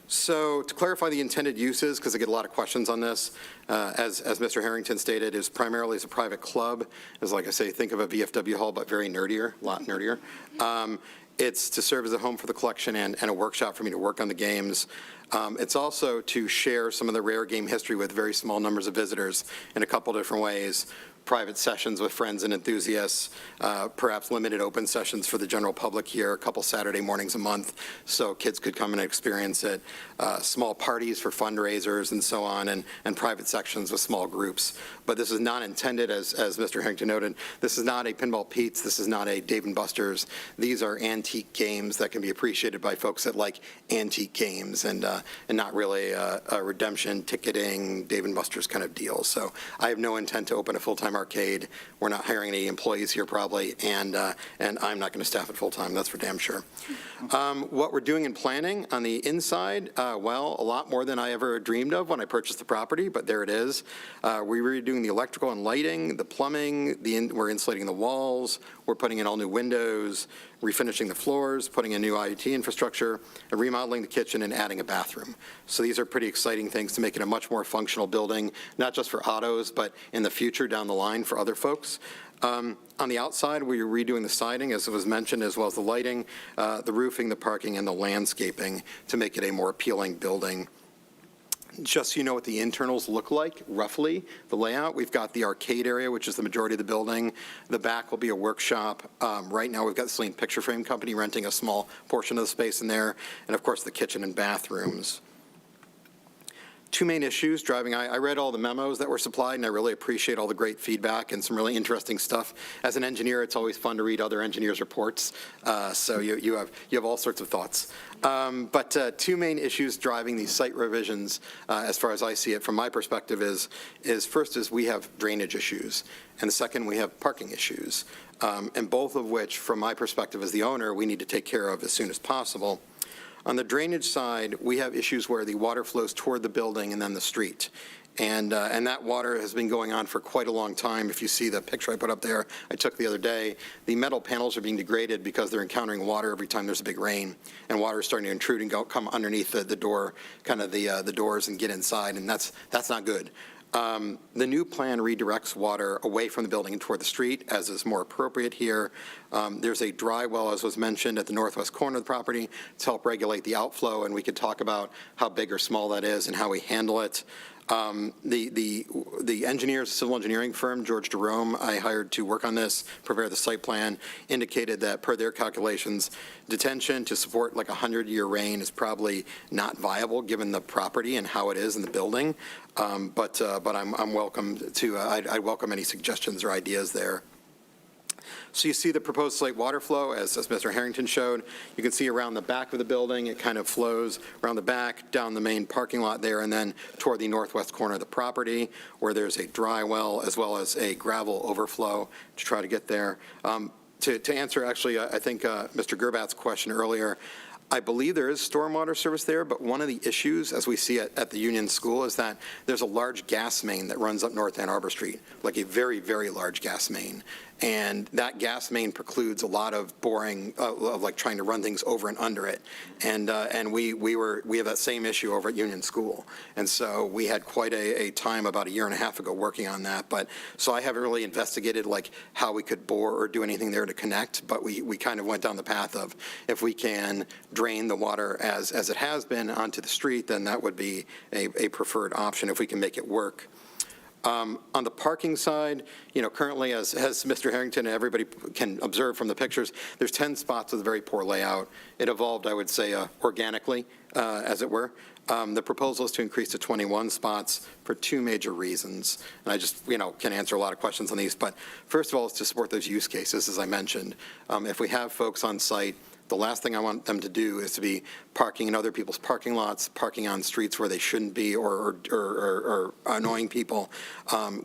So to clarify the intended uses, because I get a lot of questions on this, as Mr. Harrington stated, is primarily as a private club. As like I say, think of a VFW hall, but very nerdier, a lot nerdier. It's to serve as a home for the collection and a workshop for me to work on the games. It's also to share some of the rare game history with very small numbers of visitors in a couple different ways. Private sessions with friends and enthusiasts, perhaps limited open sessions for the general public here, a couple Saturday mornings a month, so kids could come and experience it. Small parties for fundraisers and so on, and private sections with small groups. But this is not intended, as Mr. Harrington noted, this is not a Pinball Pete's, this is not a Dave & Buster's. These are antique games that can be appreciated by folks that like antique games and not really a redemption, ticketing, Dave & Buster's kind of deal. So I have no intent to open a full-time arcade. We're not hiring any employees here probably, and I'm not going to staff it full-time, that's for damn sure. What we're doing in planning on the inside, well, a lot more than I ever dreamed of when I purchased the property, but there it is. We're redoing the electrical and lighting, the plumbing, we're insulating the walls, we're putting in all new windows, refinishing the floors, putting in new IT infrastructure, and remodeling the kitchen and adding a bathroom. So these are pretty exciting things to make it a much more functional building, not just for autos, but in the future down the line for other folks. On the outside, we're redoing the siding, as it was mentioned, as well as the lighting, the roofing, the parking, and the landscaping to make it a more appealing building. Just so you know what the internals look like, roughly, the layout, we've got the arcade area, which is the majority of the building. The back will be a workshop. Right now, we've got the Saline Picture Frame Company renting a small portion of the space in there, and of course, the kitchen and bathrooms. Two main issues driving. I read all the memos that were supplied, and I really appreciate all the great feedback and some really interesting stuff. As an engineer, it's always fun to read other engineers' reports, so you have all sorts of thoughts. But two main issues driving these site revisions, as far as I see it from my perspective, is first is we have drainage issues, and the second we have parking issues, and both of which, from my perspective as the owner, we need to take care of as soon as possible. On the drainage side, we have issues where the water flows toward the building and then the street. And that water has been going on for quite a long time. If you see the picture I put up there, I took the other day, the metal panels are being degraded because they're encountering water every time there's a big rain. And water is starting to intrude and come underneath the door, kind of the doors, and get inside, and that's not good. The new plan redirects water away from the building and toward the street, as is more appropriate here. There's a dry well, as was mentioned, at the northwest corner of the property to help regulate the outflow, and we could talk about how big or small that is and how we handle it. The engineers, civil engineering firm, George Jerome, I hired to work on this, prepare the site plan, indicated that per their calculations, detention to support like 100-year rain is probably not viable given the property and how it is in the building. But I'm welcome to, I'd welcome any suggestions or ideas there. So you see the proposed slate water flow, as Mr. Harrington showed. You can see around the back of the building, it kind of flows around the back, down the main parking lot there, and then toward the northwest corner of the property, where there's a dry well as well as a gravel overflow to try to get there. To answer, actually, I think Mr. Gerbat's question earlier, I believe there is stormwater service there, but one of the issues, as we see at the Union School, is that there's a large gas main that runs up North Ann Arbor Street, like a very, very large gas main. And that gas main precludes a lot of boring, of like trying to run things over and under it. And we have that same issue over at Union School. And so we had quite a time about a year and a half ago working on that. But so I haven't really investigated like how we could bore or do anything there to connect. But we kind of went down the path of if we can drain the water as it has been onto the street, then that would be a preferred option if we can make it work. On the parking side, currently, as Mr. Harrington and everybody can observe from the pictures, there's 10 spots with a very poor layout. It evolved, I would say, organically, as it were. The proposal is to increase to 21 spots for two major reasons. And I just, can answer a lot of questions on these. But first of all, is to support those use cases, as I mentioned. If we have folks on site, the last thing I want them to do is to be parking in other people's parking lots, parking on streets where they shouldn't be, or annoying people,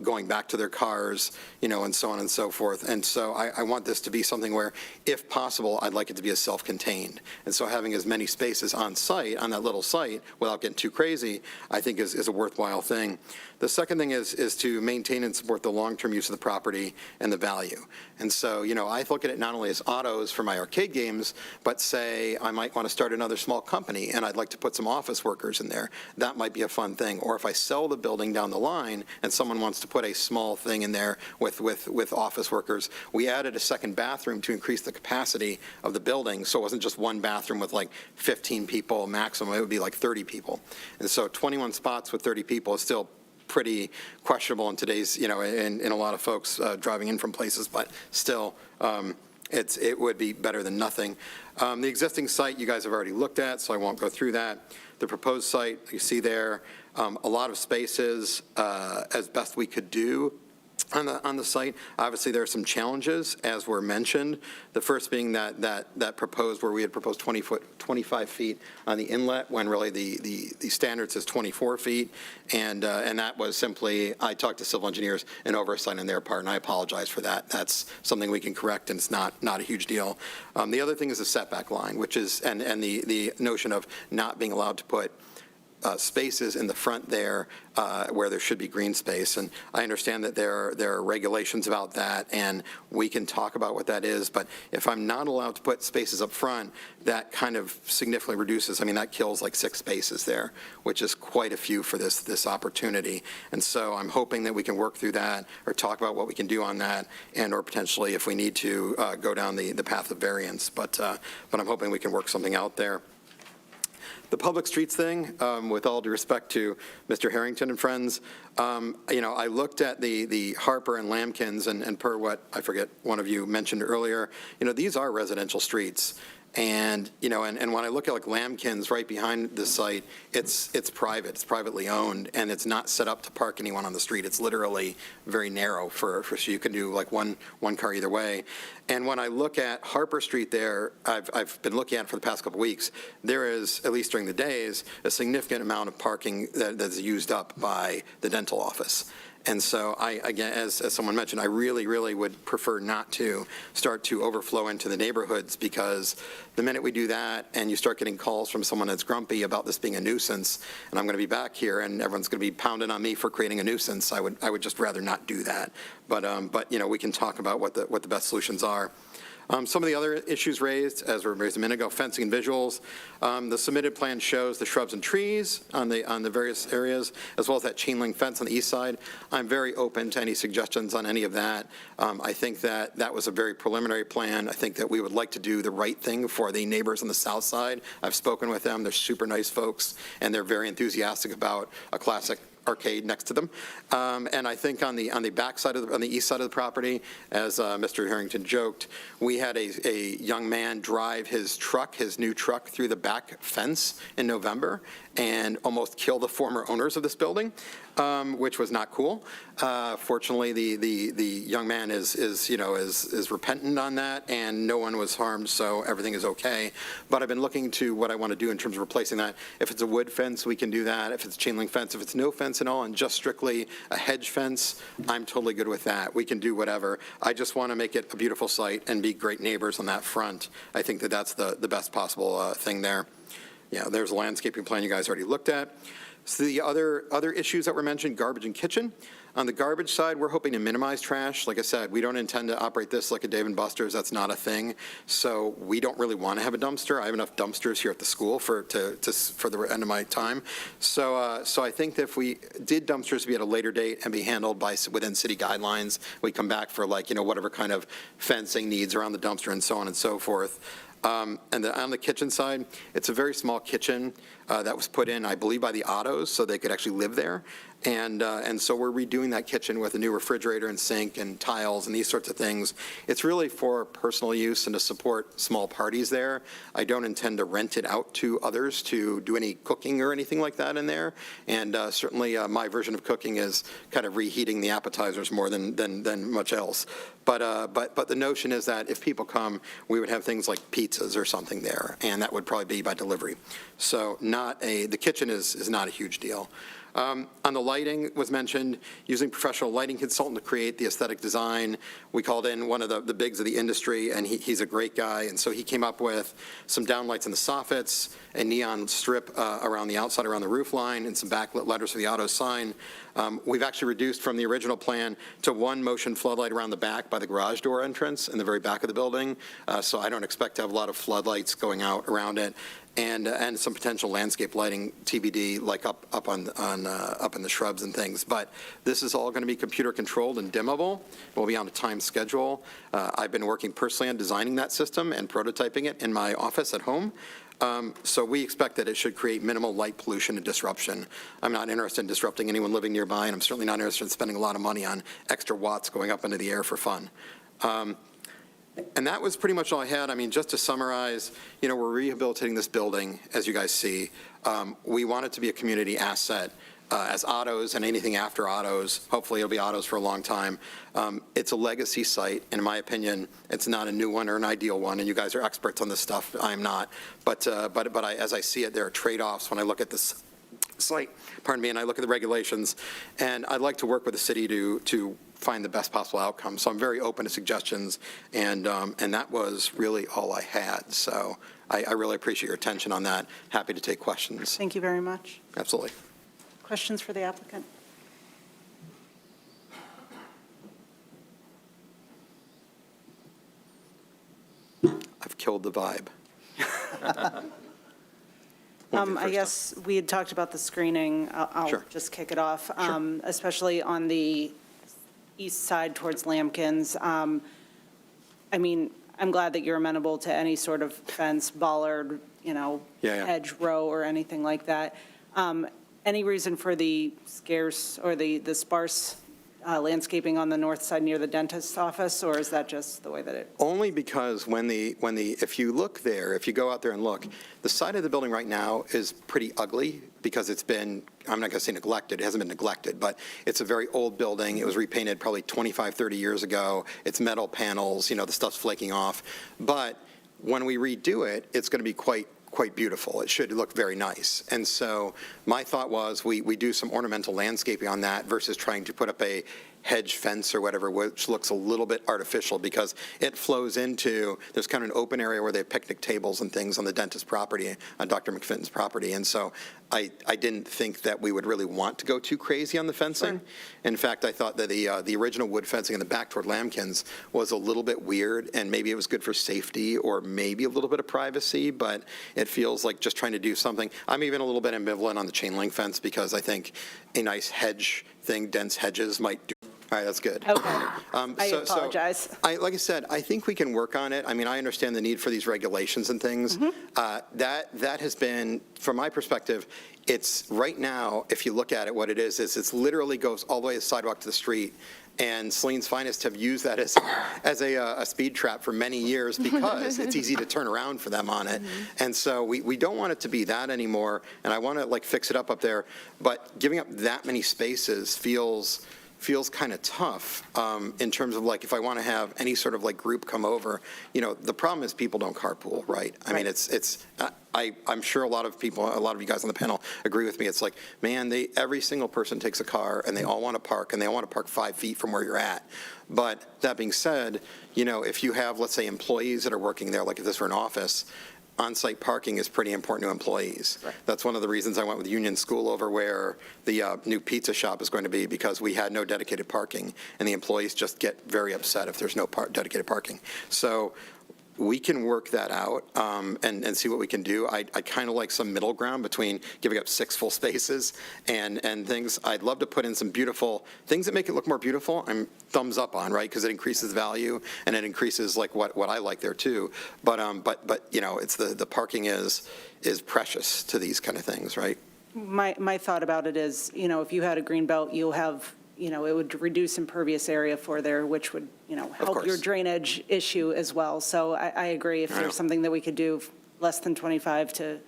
going back to their cars, and so on and so forth. And so I want this to be something where, if possible, I'd like it to be as self-contained. And so having as many spaces on site, on that little site, without getting too crazy, I think is a worthwhile thing. The second thing is to maintain and support the long-term use of the property and the value. And so, I look at it not only as autos for my arcade games, but say I might want to start another small company and I'd like to put some office workers in there. That might be a fun thing. Or if I sell the building down the line and someone wants to put a small thing in there with office workers, we added a second bathroom to increase the capacity of the building. So it wasn't just one bathroom with like 15 people maximum, it would be like 30 people. And so 21 spots with 30 people is still pretty questionable in today's, in a lot of folks driving in from places, but still, it would be better than nothing. The existing site you guys have already looked at, so I won't go through that. The proposed site you see there, a lot of spaces as best we could do. on the site. Obviously, there are some challenges, as were mentioned. The first being that proposed, where we had proposed 25 feet on the inlet, when really the standard says 24 feet. And that was simply, I talked to civil engineers, an oversight on their part, and I apologize for that. That's something we can correct, and it's not a huge deal. The other thing is the setback line, which is, and the notion of not being allowed to put spaces in the front there where there should be green space. And I understand that there are regulations about that, and we can talk about what that is. But if I'm not allowed to put spaces up front, that kind of significantly reduces, I mean, that kills like 6 spaces there, which is quite a few for this opportunity. And so I'm hoping that we can work through that or talk about what we can do on that, and or potentially, if we need to, go down the path of variance. But I'm hoping we can work something out there. The public streets thing, with all due respect to Mr. Harrington and friends, I looked at the Harper and Lambkins, and per what, I forget, one of you mentioned earlier, these are residential streets. And, and when I look at like Lambkins right behind the site, it's private, it's privately owned, and it's not set up to park anyone on the street. It's literally very narrow so you can do like one car either way. And when I look at Harper Street there, I've been looking at it for the past couple weeks, there is, at least during the days, a significant amount of parking that's used up by the dental office. And so again, as someone mentioned, I really, really would prefer not to start to overflow into the neighborhoods, because the minute we do that and you start getting calls from someone that's grumpy about this being a nuisance, and I'm going to be back here and everyone's going to be pounding on me for creating a nuisance, I would just rather not do that. But we can talk about what the best solutions are. Some of the other issues raised, as were raised a minute ago, fencing and visuals. The submitted plan shows the shrubs and trees on the various areas, as well as that chain link fence on the east side. I'm very open to any suggestions on any of that. I think that was a very preliminary plan. I think that we would like to do the right thing for the neighbors on the south side. I've spoken with them. They're super nice folks, and they're very enthusiastic about a classic arcade next to them. And I think on the back side on the east side of the property, as Mr. Harrington joked, we had a young man drive his new truck through the back fence in November and almost kill the former owners of this building, which was not cool. Fortunately, the young man is repentant on that, and no one was harmed, so everything is okay. But I've been looking to what I want to do in terms of replacing that. If it's a wood fence, we can do that. If it's chain link fence, if it's no fence at all and just strictly a hedge fence, I'm totally good with that. We can do whatever. I just want to make it a beautiful site and be great neighbors on that front. I think that's the best possible thing there. Yeah, there's a landscaping plan you guys already looked at. So the other issues that were mentioned, garbage and kitchen. On the garbage side, we're hoping to minimize trash. Like I said, we don't intend to operate this like a Dave & Buster's. That's not a thing. So we don't really want to have a dumpster. I have enough dumpsters here at the school for the end of my time. So I think that if we did dumpsters be at a later date and be handled within city guidelines, we come back for whatever kind of fencing needs around the dumpster and so on and so forth. And on the kitchen side, it's a very small kitchen that was put in, I believe, by the Ottos, so they could actually live there. And so we're redoing that kitchen with a new refrigerator and sink and tiles and these sorts of things. It's really for personal use and to support small parties there. I don't intend to rent it out to others to do any cooking or anything like that in there. And certainly my version of cooking is kind of reheating the appetizers more than much else. But the notion is that if people come, we would have things like pizzas or something there, and that would probably be by delivery. So the kitchen is not a huge deal. On the lighting was mentioned, using professional lighting consultant to create the aesthetic design. We called in one of the bigs of the industry, and he's a great guy. And so he came up with some downlights in the soffits, a neon strip around the outside, around the roof line, and some backlit letters for the auto sign. We've actually reduced from the original plan to one motion floodlight around the back by the garage door entrance in the very back of the building. So I don't expect to have a lot of floodlights going out around it. And some potential landscape lighting, TBD, like up in the shrubs and things. But this is all going to be computer controlled and dimmable. We'll be on a time schedule. I've been working personally on designing that system and prototyping it in my office at home. So we expect that it should create minimal light pollution and disruption. I'm not interested in disrupting anyone living nearby, and I'm certainly not interested in spending a lot of money on extra watts going up into the air for fun. And that was pretty much all I had. I mean, just to summarize, we're rehabilitating this building, as you guys see. We want it to be a community asset. as Otto's and anything after Otto's. Hopefully it'll be Otto's for a long time. It's a legacy site. In my opinion, it's not a new one or an ideal one, and you guys are experts on this stuff. I am not. But as I see it, there are trade-offs when I look at this site, pardon me, and I look at the regulations, and I'd like to work with the city to find the best possible outcome. So I'm very open to suggestions, and that was really all I had. So I really appreciate your attention on that. Happy to take questions. Thank you very much. Absolutely. Questions for the applicant? I've killed the vibe. I guess we had talked about the screening. I'll Sure. just kick it off, especially on the east side towards Lambkins. I mean, I'm glad that you're amenable to any sort of fence, bollard, Yeah. hedge row or anything like that. Any reason for the scarce or the sparse landscaping on the north side near the dentist's office, or is that just the way that it? Only because if you look there, if you go out there and look, the side of the building right now is pretty ugly because it's been, I'm not going to say neglected, it hasn't been neglected, but it's a very old building. It was repainted probably 25, 30 years ago. It's metal panels, the stuff's flaking off. But when we redo it, it's going to be quite beautiful. It should look very nice. And so my thought was we do some ornamental landscaping on that versus trying to put up a hedge fence or whatever, which looks a little bit artificial because it flows into, there's kind of an open area where they have picnic tables and things on the dentist property, on Dr. McFitton's property. And so I didn't think that we would really want to go too crazy on the fencing. Sure. In fact, I thought that the original wood fencing in the back toward Lambkins was a little bit weird, and maybe it was good for safety or maybe a little bit of privacy, but it feels like just trying to do something. I'm even a little bit ambivalent on the chain link fence because I think a nice hedge thing, dense hedges might do. All right, that's good. Okay. I apologize. Like I said, I think we can work on it. I mean, I understand the need for these regulations and things. That has been, from my perspective, it's right now, if you look at it, what it is it's literally goes all the way to the sidewalk to the street. And Saline's Finest have used that as a speed trap for many years because it's easy to turn around for them on it. And so we don't want it to be that anymore. And I want to fix it up there. But giving up that many spaces feels kind of tough in terms of if I want to have any sort of group come over. The problem is people don't carpool, right? I mean, I'm sure a lot of you guys on the panel agree with me. It's man, every single person takes a car and they all want to park, and they all want to park 5 feet from where you're at. But that being said, if you have, let's say, employees that are working there, like if this were an office, on-site parking is pretty important to employees. Right. That's one of the reasons I went with Union School over where the new pizza shop is going to be, because we had no dedicated parking, and the employees just get very upset if there's no dedicated parking. So we can work that out and see what we can do. I kind of like some middle ground between giving up 6 full spaces and things. I'd love to put in some beautiful things that make it look more beautiful. I'm thumbs up on, right? Because it increases value and it increases what I like there too. But it's the parking is precious to these kind of things, right? My thought about it is, if you had a green belt, you'll have, it would reduce impervious area for there, which would, help your drainage issue as well. So I agree, if there's something that we could do less than 25 to,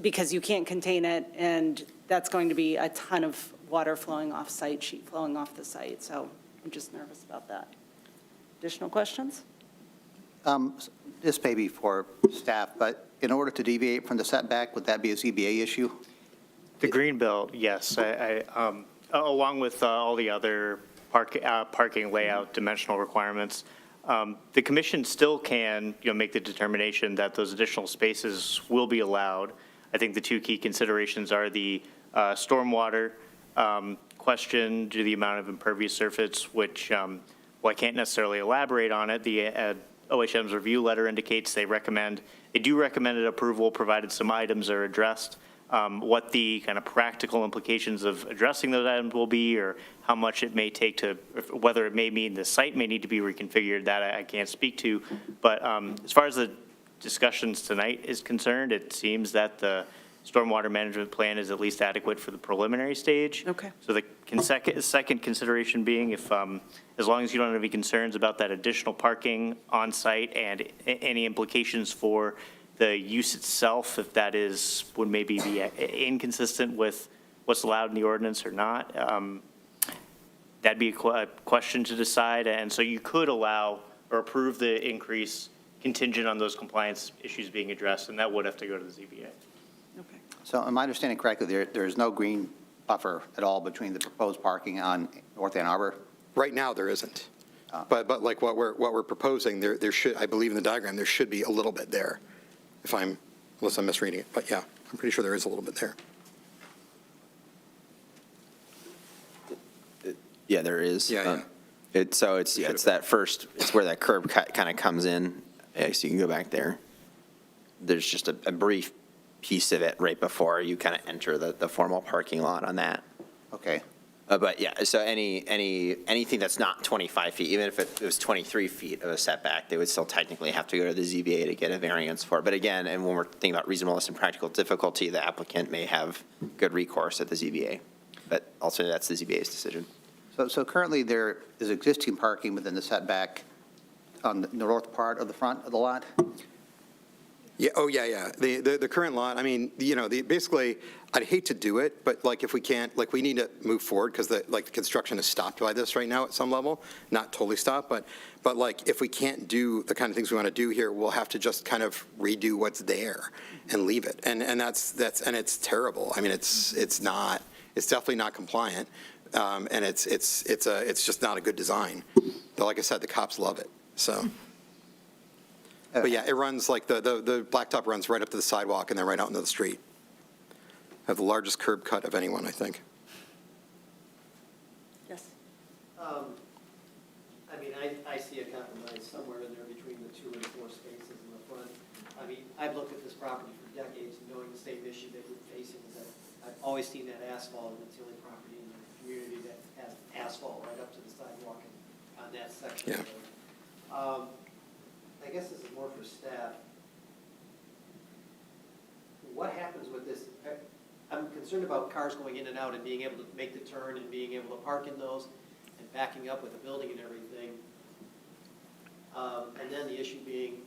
because you can't contain it, and that's going to be a ton of water flowing off site, sheet flowing off the site. So I'm just nervous about that. Additional questions? This may be for staff, but in order to deviate from the setback, would that be a ZBA issue? The green belt, yes. Along with all the other parking layout dimensional requirements, the commission still can, make the determination that those additional spaces will be allowed. I think the 2 key considerations are the stormwater question due to the amount of impervious surface, which, I can't necessarily elaborate on it. The OHM's review letter indicates they do recommend approval provided some items are addressed. What the kind of practical implications of addressing those items will be, or how much it may take to, whether it may mean the site may need to be reconfigured, that I can't speak to. But as far as the discussions tonight is concerned, it seems that the stormwater management plan is at least adequate for the preliminary stage. Okay. So the second consideration being, if as long as you don't have any concerns about that additional parking on site and any implications for the use itself, if that would maybe be inconsistent with what's allowed in the ordinance or not. That'd be a question to decide. And so you could allow or approve the increase contingent on those compliance issues being addressed, and that would have to go to the ZBA. Okay. So am I understanding correctly, there is no green buffer at all between the proposed parking on North Ann Arbor? Right now, there isn't. But like what we're proposing, there should, I believe in the diagram, there should be a little bit there, unless I'm misreading it. But yeah, I'm pretty sure there is a little bit there. Yeah, there is. Yeah. It's that first, it's where that curb cut kind of comes in. Yeah, so you can go back there. There's just a brief piece of it right before you kind of enter the formal parking lot on that. Okay. But yeah, so anything that's not 25 feet, even if it was 23 feet of a setback, they would still technically have to go to the ZBA to get a variance for it. But again, and when we're thinking about reasonableness and practical difficulty, the applicant may have good recourse at the ZBA. But also, that's the ZBA's decision. So currently, there is existing parking within the setback on the north part of the front of the lot? Yeah, oh, yeah. The current lot, I mean, basically, I'd hate to do it, but like if we can't, like we need to move forward because the construction is stopped by this right now at some level, not totally stopped, but like if we can't do the kind of things we want to do here, we'll have to just kind of redo what's there and leave it. And it's terrible. I mean, it's definitely not compliant. And it's just not a good design. Though, like I said, the cops love it, so. But yeah, it runs like the blacktop runs right up to the sidewalk and then right out into the street. Have the largest curb cut of anyone, I think. Yes. I mean, I see a compromise somewhere in there between the 2 and 4 spaces in the front. I mean, I've looked at this property for decades, knowing the same issue that we're facing is that I've always seen that asphalt, and it's the only property in the community that has asphalt right up to the sidewalk and on that section. Yeah. I guess this is more for staff. What happens with this? I'm concerned about cars going in and out and being able to make the turn and being able to park in those and backing up with the building and everything. And then the issue being,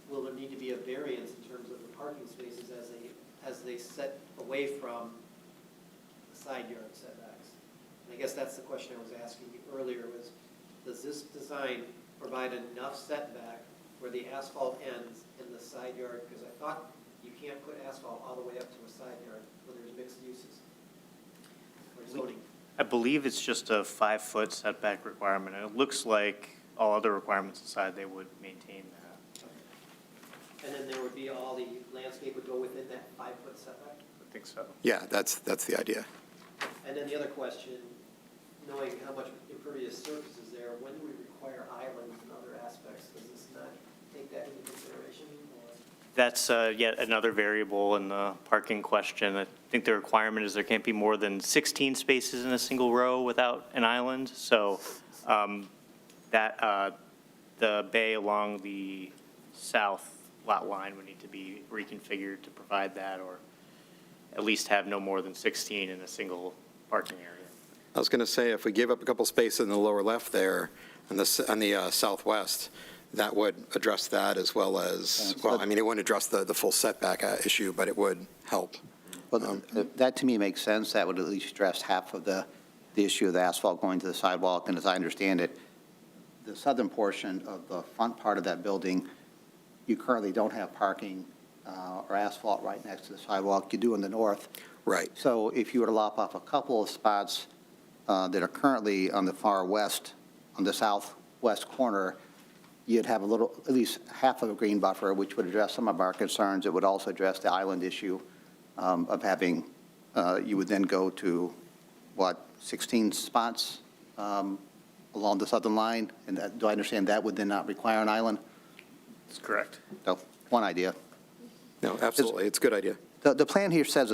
will there need to be a variance in terms of the parking spaces as they set away from the side yard setbacks? And I guess that's the question I was asking you earlier was, does this design provide enough setback where the asphalt ends in the side yard? Because I thought you can't put asphalt all the way up to a side yard when there's mixed uses or zoning. I believe it's just a 5-foot setback requirement, and it looks like all other requirements aside, they would maintain that. And then there would be all the landscape would go within that 5-foot setback? I think so. Yeah, that's the idea. And then the other question, knowing how much impervious surface is there, when do we require islands and other aspects? Does this not take that into consideration? Or? That's yet another variable in the parking question. I think the requirement is there can't be more than 16 spaces in a single row without an island. So the bay along the south lot line would need to be reconfigured to provide that, or at least have no more than 16 in a single parking area. I was going to say, if we give up a couple spaces in the lower left there on the southwest, that would address that as well as, well, I mean, it wouldn't address the full setback issue, but it would help. Well, that to me makes sense. That would at least address half of the issue of the asphalt going to the sidewalk. And as I understand it, the southern portion of the front part of that building, you currently don't have parking or asphalt right next to the sidewalk. You do in the north. Right. So if you were to lop off a couple of spots that are currently on the far west, on the southwest corner, you'd have at least half of a green buffer, which would address some of our concerns. It would also address the island issue of having, you would then go to, 16 spots along the southern line? And do I understand that would then not require an island? That's correct. So, one idea. No, absolutely. It's a good idea. The plan here says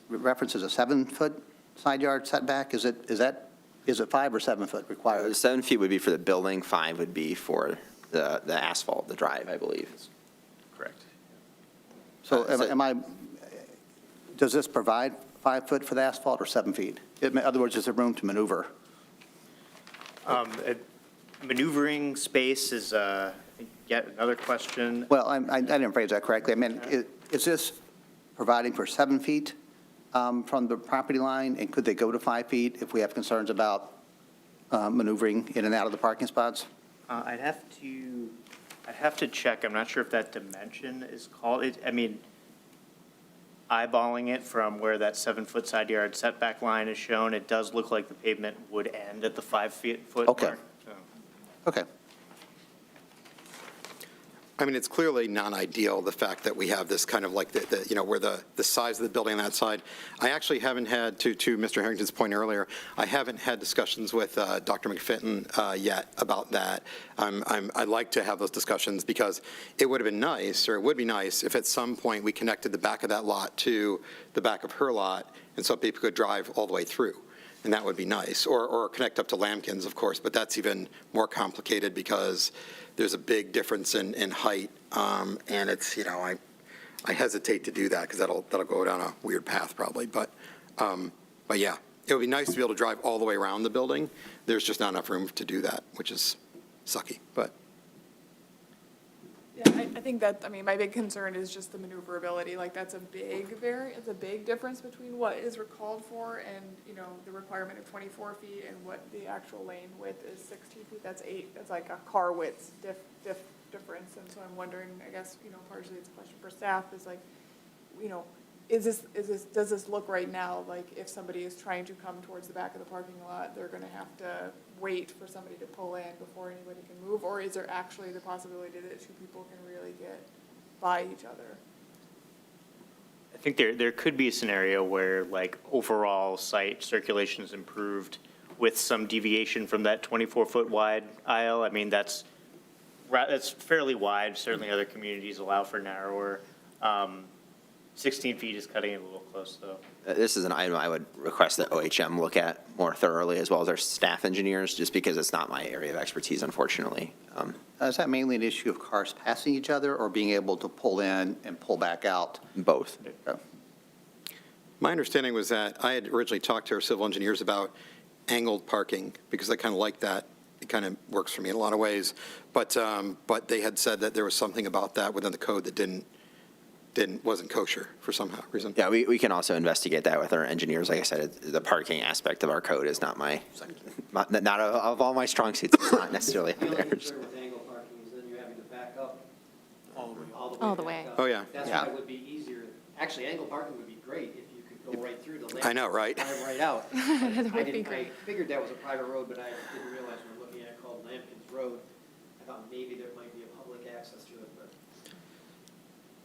references a 7-foot side yard setback. Is it 5 or 7 foot required? 7 feet would be for the building, 5 would be for the asphalt, the drive, I believe. Correct. So does this provide 5 foot for the asphalt or 7 feet? In other words, is there room to maneuver? Maneuvering space is yet another question. Well, I didn't phrase that correctly. I mean, is this providing for 7 feet from the property line? And could they go to 5 feet if we have concerns about maneuvering in and out of the parking spots? I'd have to check. I'm not sure if that dimension is called, I mean, eyeballing it from where that 7-foot side yard setback line is shown, it does look like the pavement would end at the 5-foot Okay. mark. So. Okay. I mean, it's clearly non-ideal, the fact that we have this kind of like, where the size of the building on that side. I actually haven't had, to Mr. Harrington's point earlier, I haven't had discussions with Dr. McFinton yet about that. I'd like to have those discussions because it would have been nice, or it would be nice, if at some point we connected the back of that lot to the back of her lot, and so people could drive all the way through. And that would be nice, or connect up to Lambkin's, of course, but that's even more complicated because there's a big difference in height, and it's, I hesitate to do that because that'll go down a weird path probably, but yeah, it would be nice to be able to drive all the way around the building. There's just not enough room to do that, which is sucky, but. Yeah, I think that, I mean, my big concern is just the maneuverability. Like, that's a big it's a big difference between what is called for and, the requirement of 24 feet and what the actual lane width is 16 feet. That's like a car width difference. And so I'm wondering, I guess, partially it's a question for staff, is like, does this look right now like if somebody is trying to come towards the back of the parking lot, they're going to have to wait for somebody to pull in before anybody can move? Or is there actually the possibility that 2 people can really get by each other? I think there could be a scenario where like overall site circulation is improved with some deviation from that 24-foot wide aisle. I mean, that's fairly wide. Certainly other communities allow for narrower. 16 feet is cutting it a little close, though. This is an item I would request that OHM look at more thoroughly, as well as our staff engineers, just because it's not my area of expertise, unfortunately. Is that mainly an issue of cars passing each other or being able to pull in and pull back out? Both. Okay. My understanding was that I had originally talked to our civil engineers about angled parking, because I kind of like that. It kind of works for me in a lot of ways. But they had said that there was something about that within the code that wasn't kosher for some reason. Yeah, we can also investigate that with our engineers. Like I said, the parking aspect of our code is not not of all my strong suits. It's not necessarily The only theirs. concern with angle parking is then you're having to back up All the way. back up. Oh, yeah. That's Yeah. why it would be easier. Actually, angle parking would be great if you could go right through the lane. I know, right? Drive right out. That would be I great. figured that was a private road, but I didn't realize when looking at it called Lambkin's Road, I thought maybe there might be a public access to it, but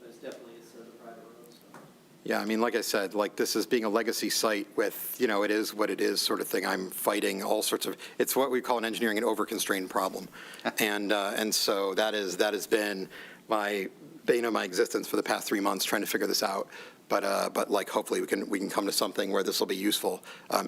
it's definitely, it says a private road, so. Yeah, I mean, like I said, like this is being a legacy site with, it is what it is sort of thing. I'm fighting all sorts of, it's what we call in engineering an over-constrained problem. And so that has been my bane of my existence for the past 3 months trying to figure this out. But like hopefully we can come to something where this will be useful.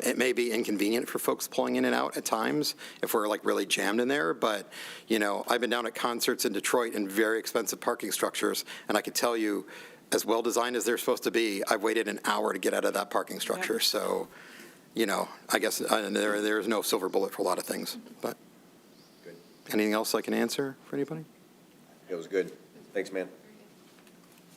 It may be inconvenient for folks pulling in and out at times if we're like really jammed in there. But, I've been down at concerts in Detroit in very expensive parking structures. And I can tell you, as well designed as they're supposed to be, I've waited an hour to get out of that parking structure. Yep. So, I guess there is no silver bullet for a lot of things. But anything else I can answer for anybody? It was good. Thanks, man.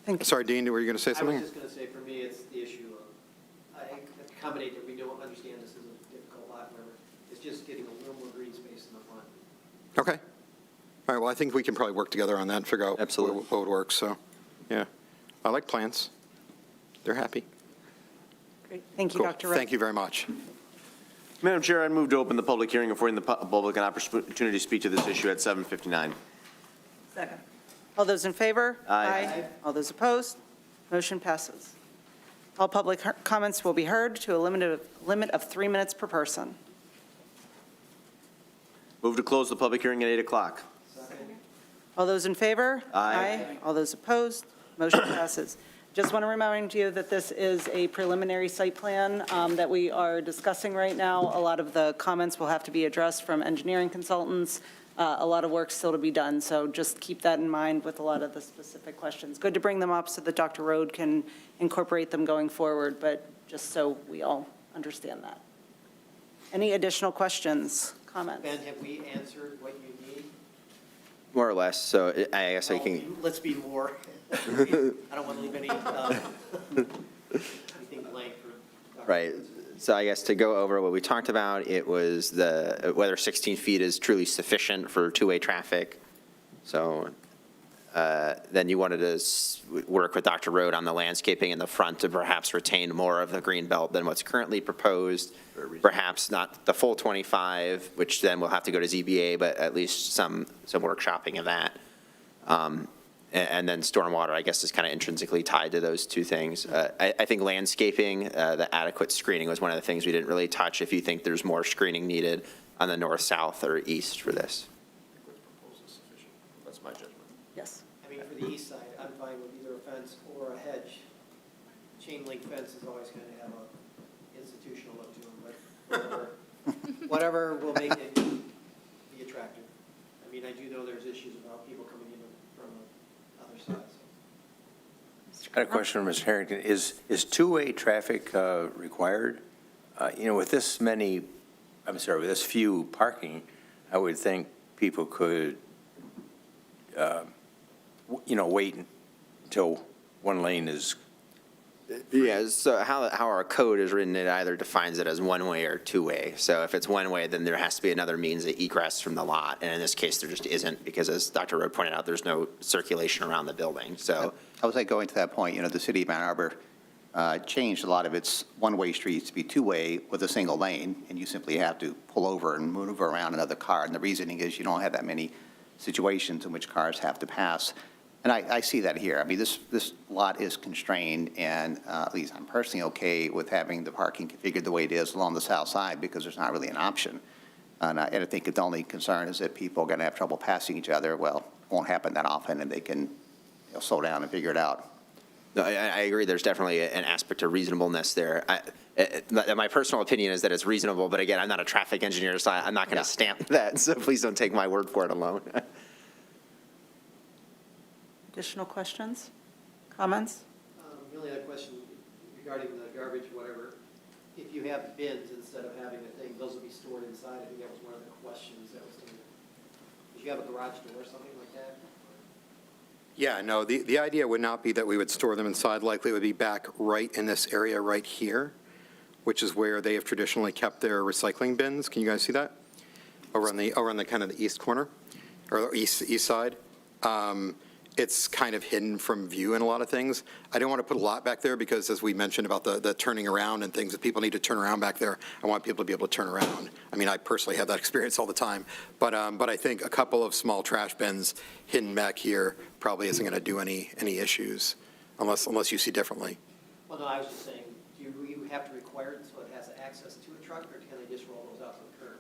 Thank you. Sorry, Dean, were you going to say I was something? just going to say, for me, it's the issue of, I accommodate that we don't understand this is a difficult lot, whatever. It's just getting a little more green space in the front. Okay. All right, well, I think we can probably work together on that and figure out Absolutely. what would work, so, yeah. I like plants. They're happy. Great. Thank you, Cool. Dr. Rowe. Thank you very much. Madam Chair, I move to open the public hearing, affording the public an opportunity to speak to this issue at 7:59. Second. All those in favor? Aye. All those opposed? Motion passes. All public comments will be heard to a limit of 3 minutes per person. Move to close the public hearing at 8 o'clock. All those in favor? Aye. All those opposed? Motion passes. Just want to remind you that this is a preliminary site plan that we are discussing right now. A lot of the comments will have to be addressed from engineering consultants. A lot of work still to be done, so just keep that in mind with a lot of the specific questions. Good to bring them up so that Dr. Rode can incorporate them going forward, but just so we all understand that. Any additional questions, comments? Ben, have we answered what you need? More or less, so I guess I can, Let's be more, I don't want to leave any, anything blank for Dr. right. Rhodes. So I guess to go over what we talked about, it was whether 16 feet is truly sufficient for two-way traffic. So then you wanted to work with Dr. Road on the landscaping in the front to perhaps retain more of the green belt than what's currently proposed. Perhaps not the full 25, which then will have to go to ZBA, but at least some workshopping of that. And then stormwater, I guess, is kind of intrinsically tied to those two things. I think landscaping, the adequate screening was one of the things we didn't really touch, if you think there's more screening needed on the north, south, or east for this. That's my judgment. Yes. I mean, for the east side, I'm fine with either a fence or a hedge. Chain link fence is always going to have a institutional look to them, but whatever will make it be attractive. I mean, I do know there's issues about people coming in from the other side, so. I had a question for Mr. Harrington. Is two-way traffic required? With this with this few parking, I would think people could, wait until one lane is. Yeah, so how our code is written, it either defines it as one-way or two-way. So if it's one-way, then there has to be another means of egress from the lot, and in this case, there just isn't, because as Dr. Rowe pointed out, there's no circulation around the building, so. I was going to that point, the city of Ann Arbor changed a lot of its one-way streets to be two-way with a single lane, and you simply have to pull over and maneuver around another car, and the reasoning is you don't have that many situations in which cars have to pass. And I see that here. I mean, this lot is constrained, and at least I'm personally okay with having the parking configured the way it is along the south side, because there's not really an option. And I think the only concern is that people are going to have trouble passing each other. Well, it won't happen that often, and they can slow down and figure it out. No, I agree, there's definitely an aspect of reasonableness there. My personal opinion is that it's reasonable, but again, I'm not a traffic engineer, so I'm not going to stamp that, so please don't take my word for it alone. Additional questions, comments? The only other question regarding the garbage, whatever, if you have bins instead of having a thing, those will be stored inside. I think that was one of the questions that was taken. Did you have a garage door or something like that? Yeah, no, the idea would not be that we would store them inside. Likely it would be back right in this area right here, which is where they have traditionally kept their recycling bins. Can you guys see that? Over on the kind of the east corner, or east side. It's kind of hidden from view in a lot of things. I don't want to put a lot back there because, as we mentioned about the turning around and things, if people need to turn around back there, I want people to be able to turn around. I mean, I personally have that experience all the time. But I think a couple of small trash bins hidden back here probably isn't going to do any issues, unless you see differently. Well, no, I was just saying, do you have to require it so it has access to a truck, or can they just roll those out to the curb?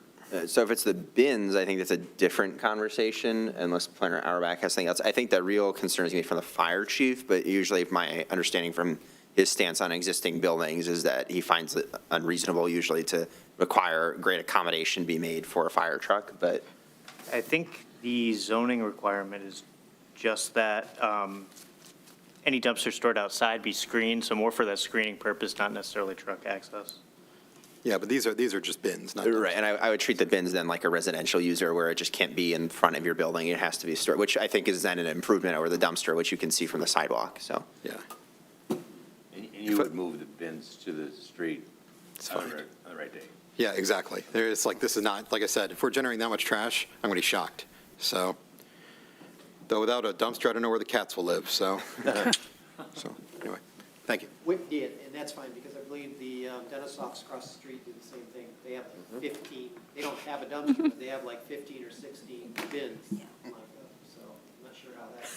So if it's the bins, I think that's a different conversation, unless Planner Auerbach has something else. I think the real concern is going to be from the fire chief, but usually my understanding from his stance on existing buildings is that he finds it unreasonable usually to require great accommodation be made for a fire truck, but. I think the zoning requirement is just that any dumpster stored outside be screened, so more for that screening purpose, not necessarily truck access. Yeah, but these are just bins, not Right, and I would treat the bins then like a residential user where it just can't be in front of your building. It has to be stored, which I think is then an improvement over the dumpster, which you can see from the sidewalk, so. Yeah. And you would move the bins to the street on the right day. Yeah, exactly. It's like, this is not, like I said, if we're generating that much trash, I'm going to be shocked. So, though without a dumpster, I don't know where the cats will live, so. So, anyway, thank you. Yeah, and that's fine, because I believe the dentist office across the street did the same thing. They have like 15, they don't have a dumpster, but they have like 15 or 16 bins. So I'm not sure how that.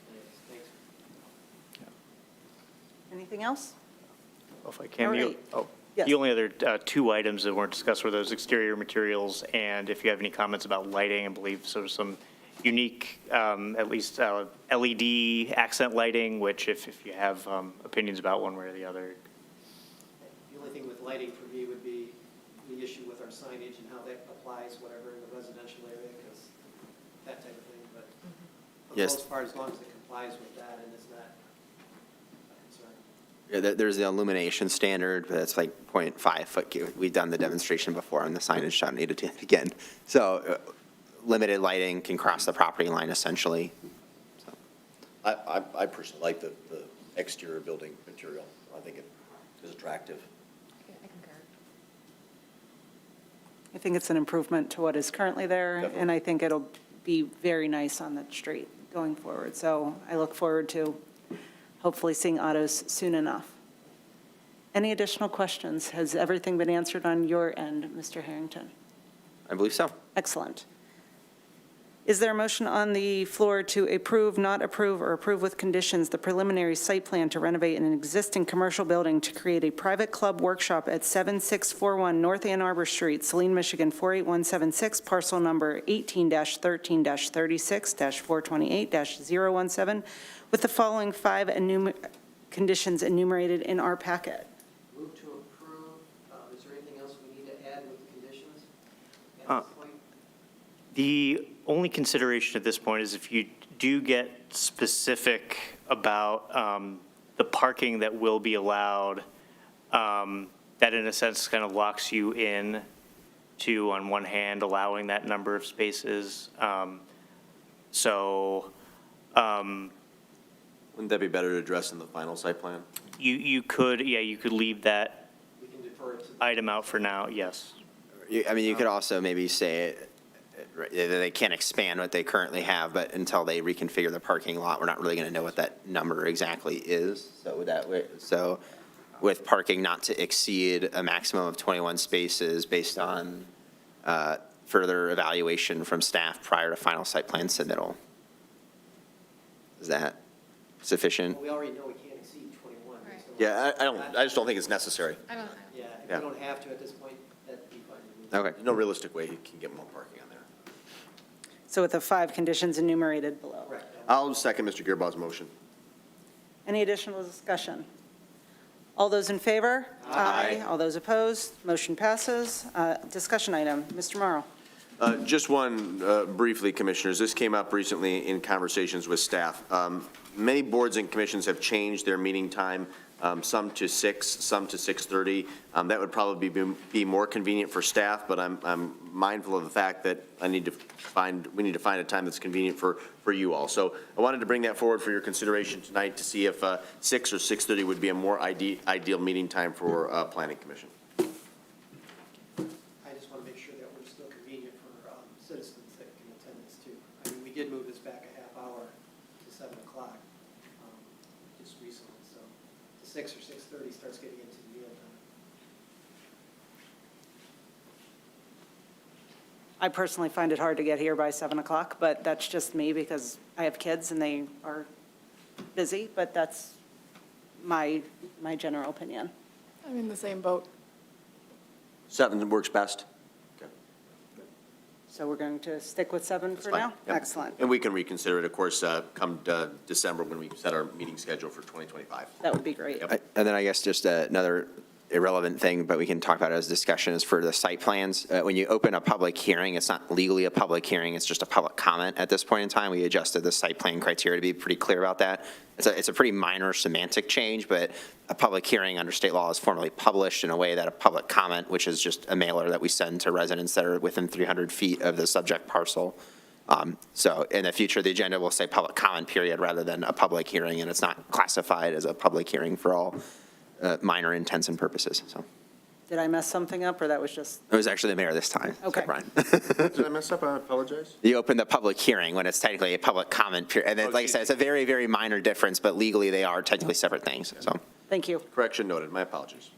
Anyways, thanks. Anything else? If I can, All right. Yes. the only other two items that weren't discussed were those exterior materials, and if you have any comments about lighting, I believe sort of some unique, at least LED accent lighting, which if you have opinions about one way or the other. The only thing with lighting for me would be the issue with our signage and how that applies, whatever, in the residential area, because that type of thing, but for the Yes. most part, as long as it complies with that and it's not a concern. Yeah, there's the illumination standard, but it's like 0.5 foot. We've done the demonstration before, and the signage shot needed to again. So limited lighting can cross the property line essentially. I personally like the exterior building material. I think it is attractive. I concur. I think it's an improvement to what is currently there, and I think it'll be very nice on the street going forward. So I look forward to hopefully seeing autos soon enough. Any additional questions? Has everything been answered on your end, Mr. Harrington? I believe so. Excellent. Is there a motion on the floor to approve, not approve, or approve with conditions the preliminary site plan to renovate an existing commercial building to create a private club workshop at 7641 North Ann Arbor Street, Saline, Michigan, 48176, parcel number 18-13-36-428-017, with the following 5 conditions enumerated in our packet? Move to approve. Is there anything else we need to add with the conditions at this point? The only consideration at this point is if you do get specific about the parking that will be allowed, that in a sense kind of locks you in to, on one hand, allowing that number of spaces. Wouldn't that be better to address in the final site plan? You could leave that We can defer it to. item out for now, yes. I mean, you could also maybe say that they can't expand what they currently have, but until they reconfigure the parking lot, we're not really going to know what that number exactly is. So with parking not to exceed a maximum of 21 spaces based on further evaluation from staff prior to final site plan submittal. Is that sufficient? We already know we can't exceed 21. Right. so- Yeah, I just don't think it's necessary. I don't know. Yeah, if Yeah. we don't have to at this point, that'd be fine. Okay. There's no realistic way you can get more parking on there. So with the 5 conditions enumerated below. Correct. I'll second Mr. Gearbaugh's motion. Any additional discussion? All those in favor? Aye. All those opposed? Motion passes. Discussion item, Mr. Morrow. Just one briefly, Commissioners. This came up recently in conversations with staff. Many boards and commissions have changed their meeting time, some to 6, some to 6:30. That would probably be more convenient for staff, but I'm mindful of the fact that we need to find a time that's convenient for you all. So I wanted to bring that forward for your consideration tonight to see if 6 or 6:30 would be a more ideal meeting time for Planning Commission. I just want to make sure that we're still convenient for citizens that can attend this too. I mean, we did move this back a half hour to 7 o'clock just recently, so the 6 or 6:30 starts getting into the meal time. I personally find it hard to get here by 7 o'clock, but that's just me because I have kids and they are busy, but that's my general opinion. I'm in the same boat. 7 works best. Okay. So we're going to stick with 7 for fine. now? Yep. Excellent. And we can reconsider it, of course, come December when we set our meeting schedule for 2025. That would be great. Yep. And then I guess just another irrelevant thing, but we can talk about it as discussion, is for the site plans. When you open a public hearing, it's not legally a public hearing, it's just a public comment at this point in time. We adjusted the site plan criteria to be pretty clear about that. It's a pretty minor semantic change, but a public hearing under state law is formally published in a way that a public comment, which is just a mailer that we send to residents that are within 300 feet of the subject parcel. So in the future, the agenda will say public comment period rather than a public hearing, and it's not classified as a public hearing for all minor intents and purposes. So Did I mess something up, or that was just, it was actually the mayor this time. So, Okay. Brian. Did I mess up? I apologize. You open the public hearing when it's technically a public comment period. And then, like I said, it's a very, very minor difference, but legally they are technically separate things. So thank you. Correction noted. My apologies.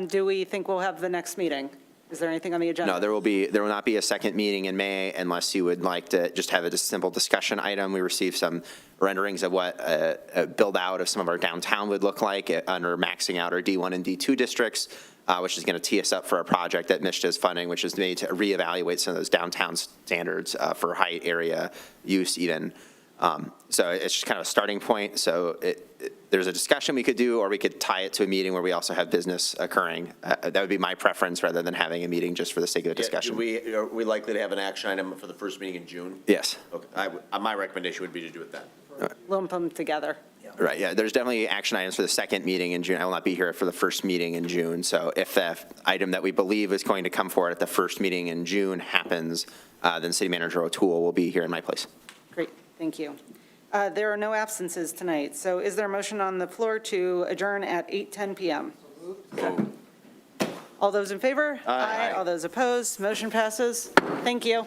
Do we think we'll have the next meeting? Is there anything on the agenda? no, there will not be a second meeting in May unless you would like to just have a simple discussion item. We received some renderings of what a build out of some of our downtown would look like under maxing out our D1 and D2 districts, which is going to tee us up for a project that MISHDA is funding, which is made to reevaluate some of those downtown standards for height, area, use even. So it's just kind of a starting point. So there's a discussion we could do, or we could tie it to a meeting where we also have business occurring. That would be my preference rather than having a meeting just for the sake of a discussion. Are we likely to have an action item for the first meeting in June? Yes. Okay. My recommendation would be to do it then. Lump them together. Right, yeah, there's definitely action items for the second meeting in June. I will not be here for the first meeting in June. So if the item that we believe is going to come forward at the first meeting in June happens, then City Manager O'Toole will be here in my place. Great, thank you. There are no absences tonight, so is there a motion on the floor to adjourn at 8:10 PM? All those in favor? Aye. All those opposed? Motion passes. Thank you.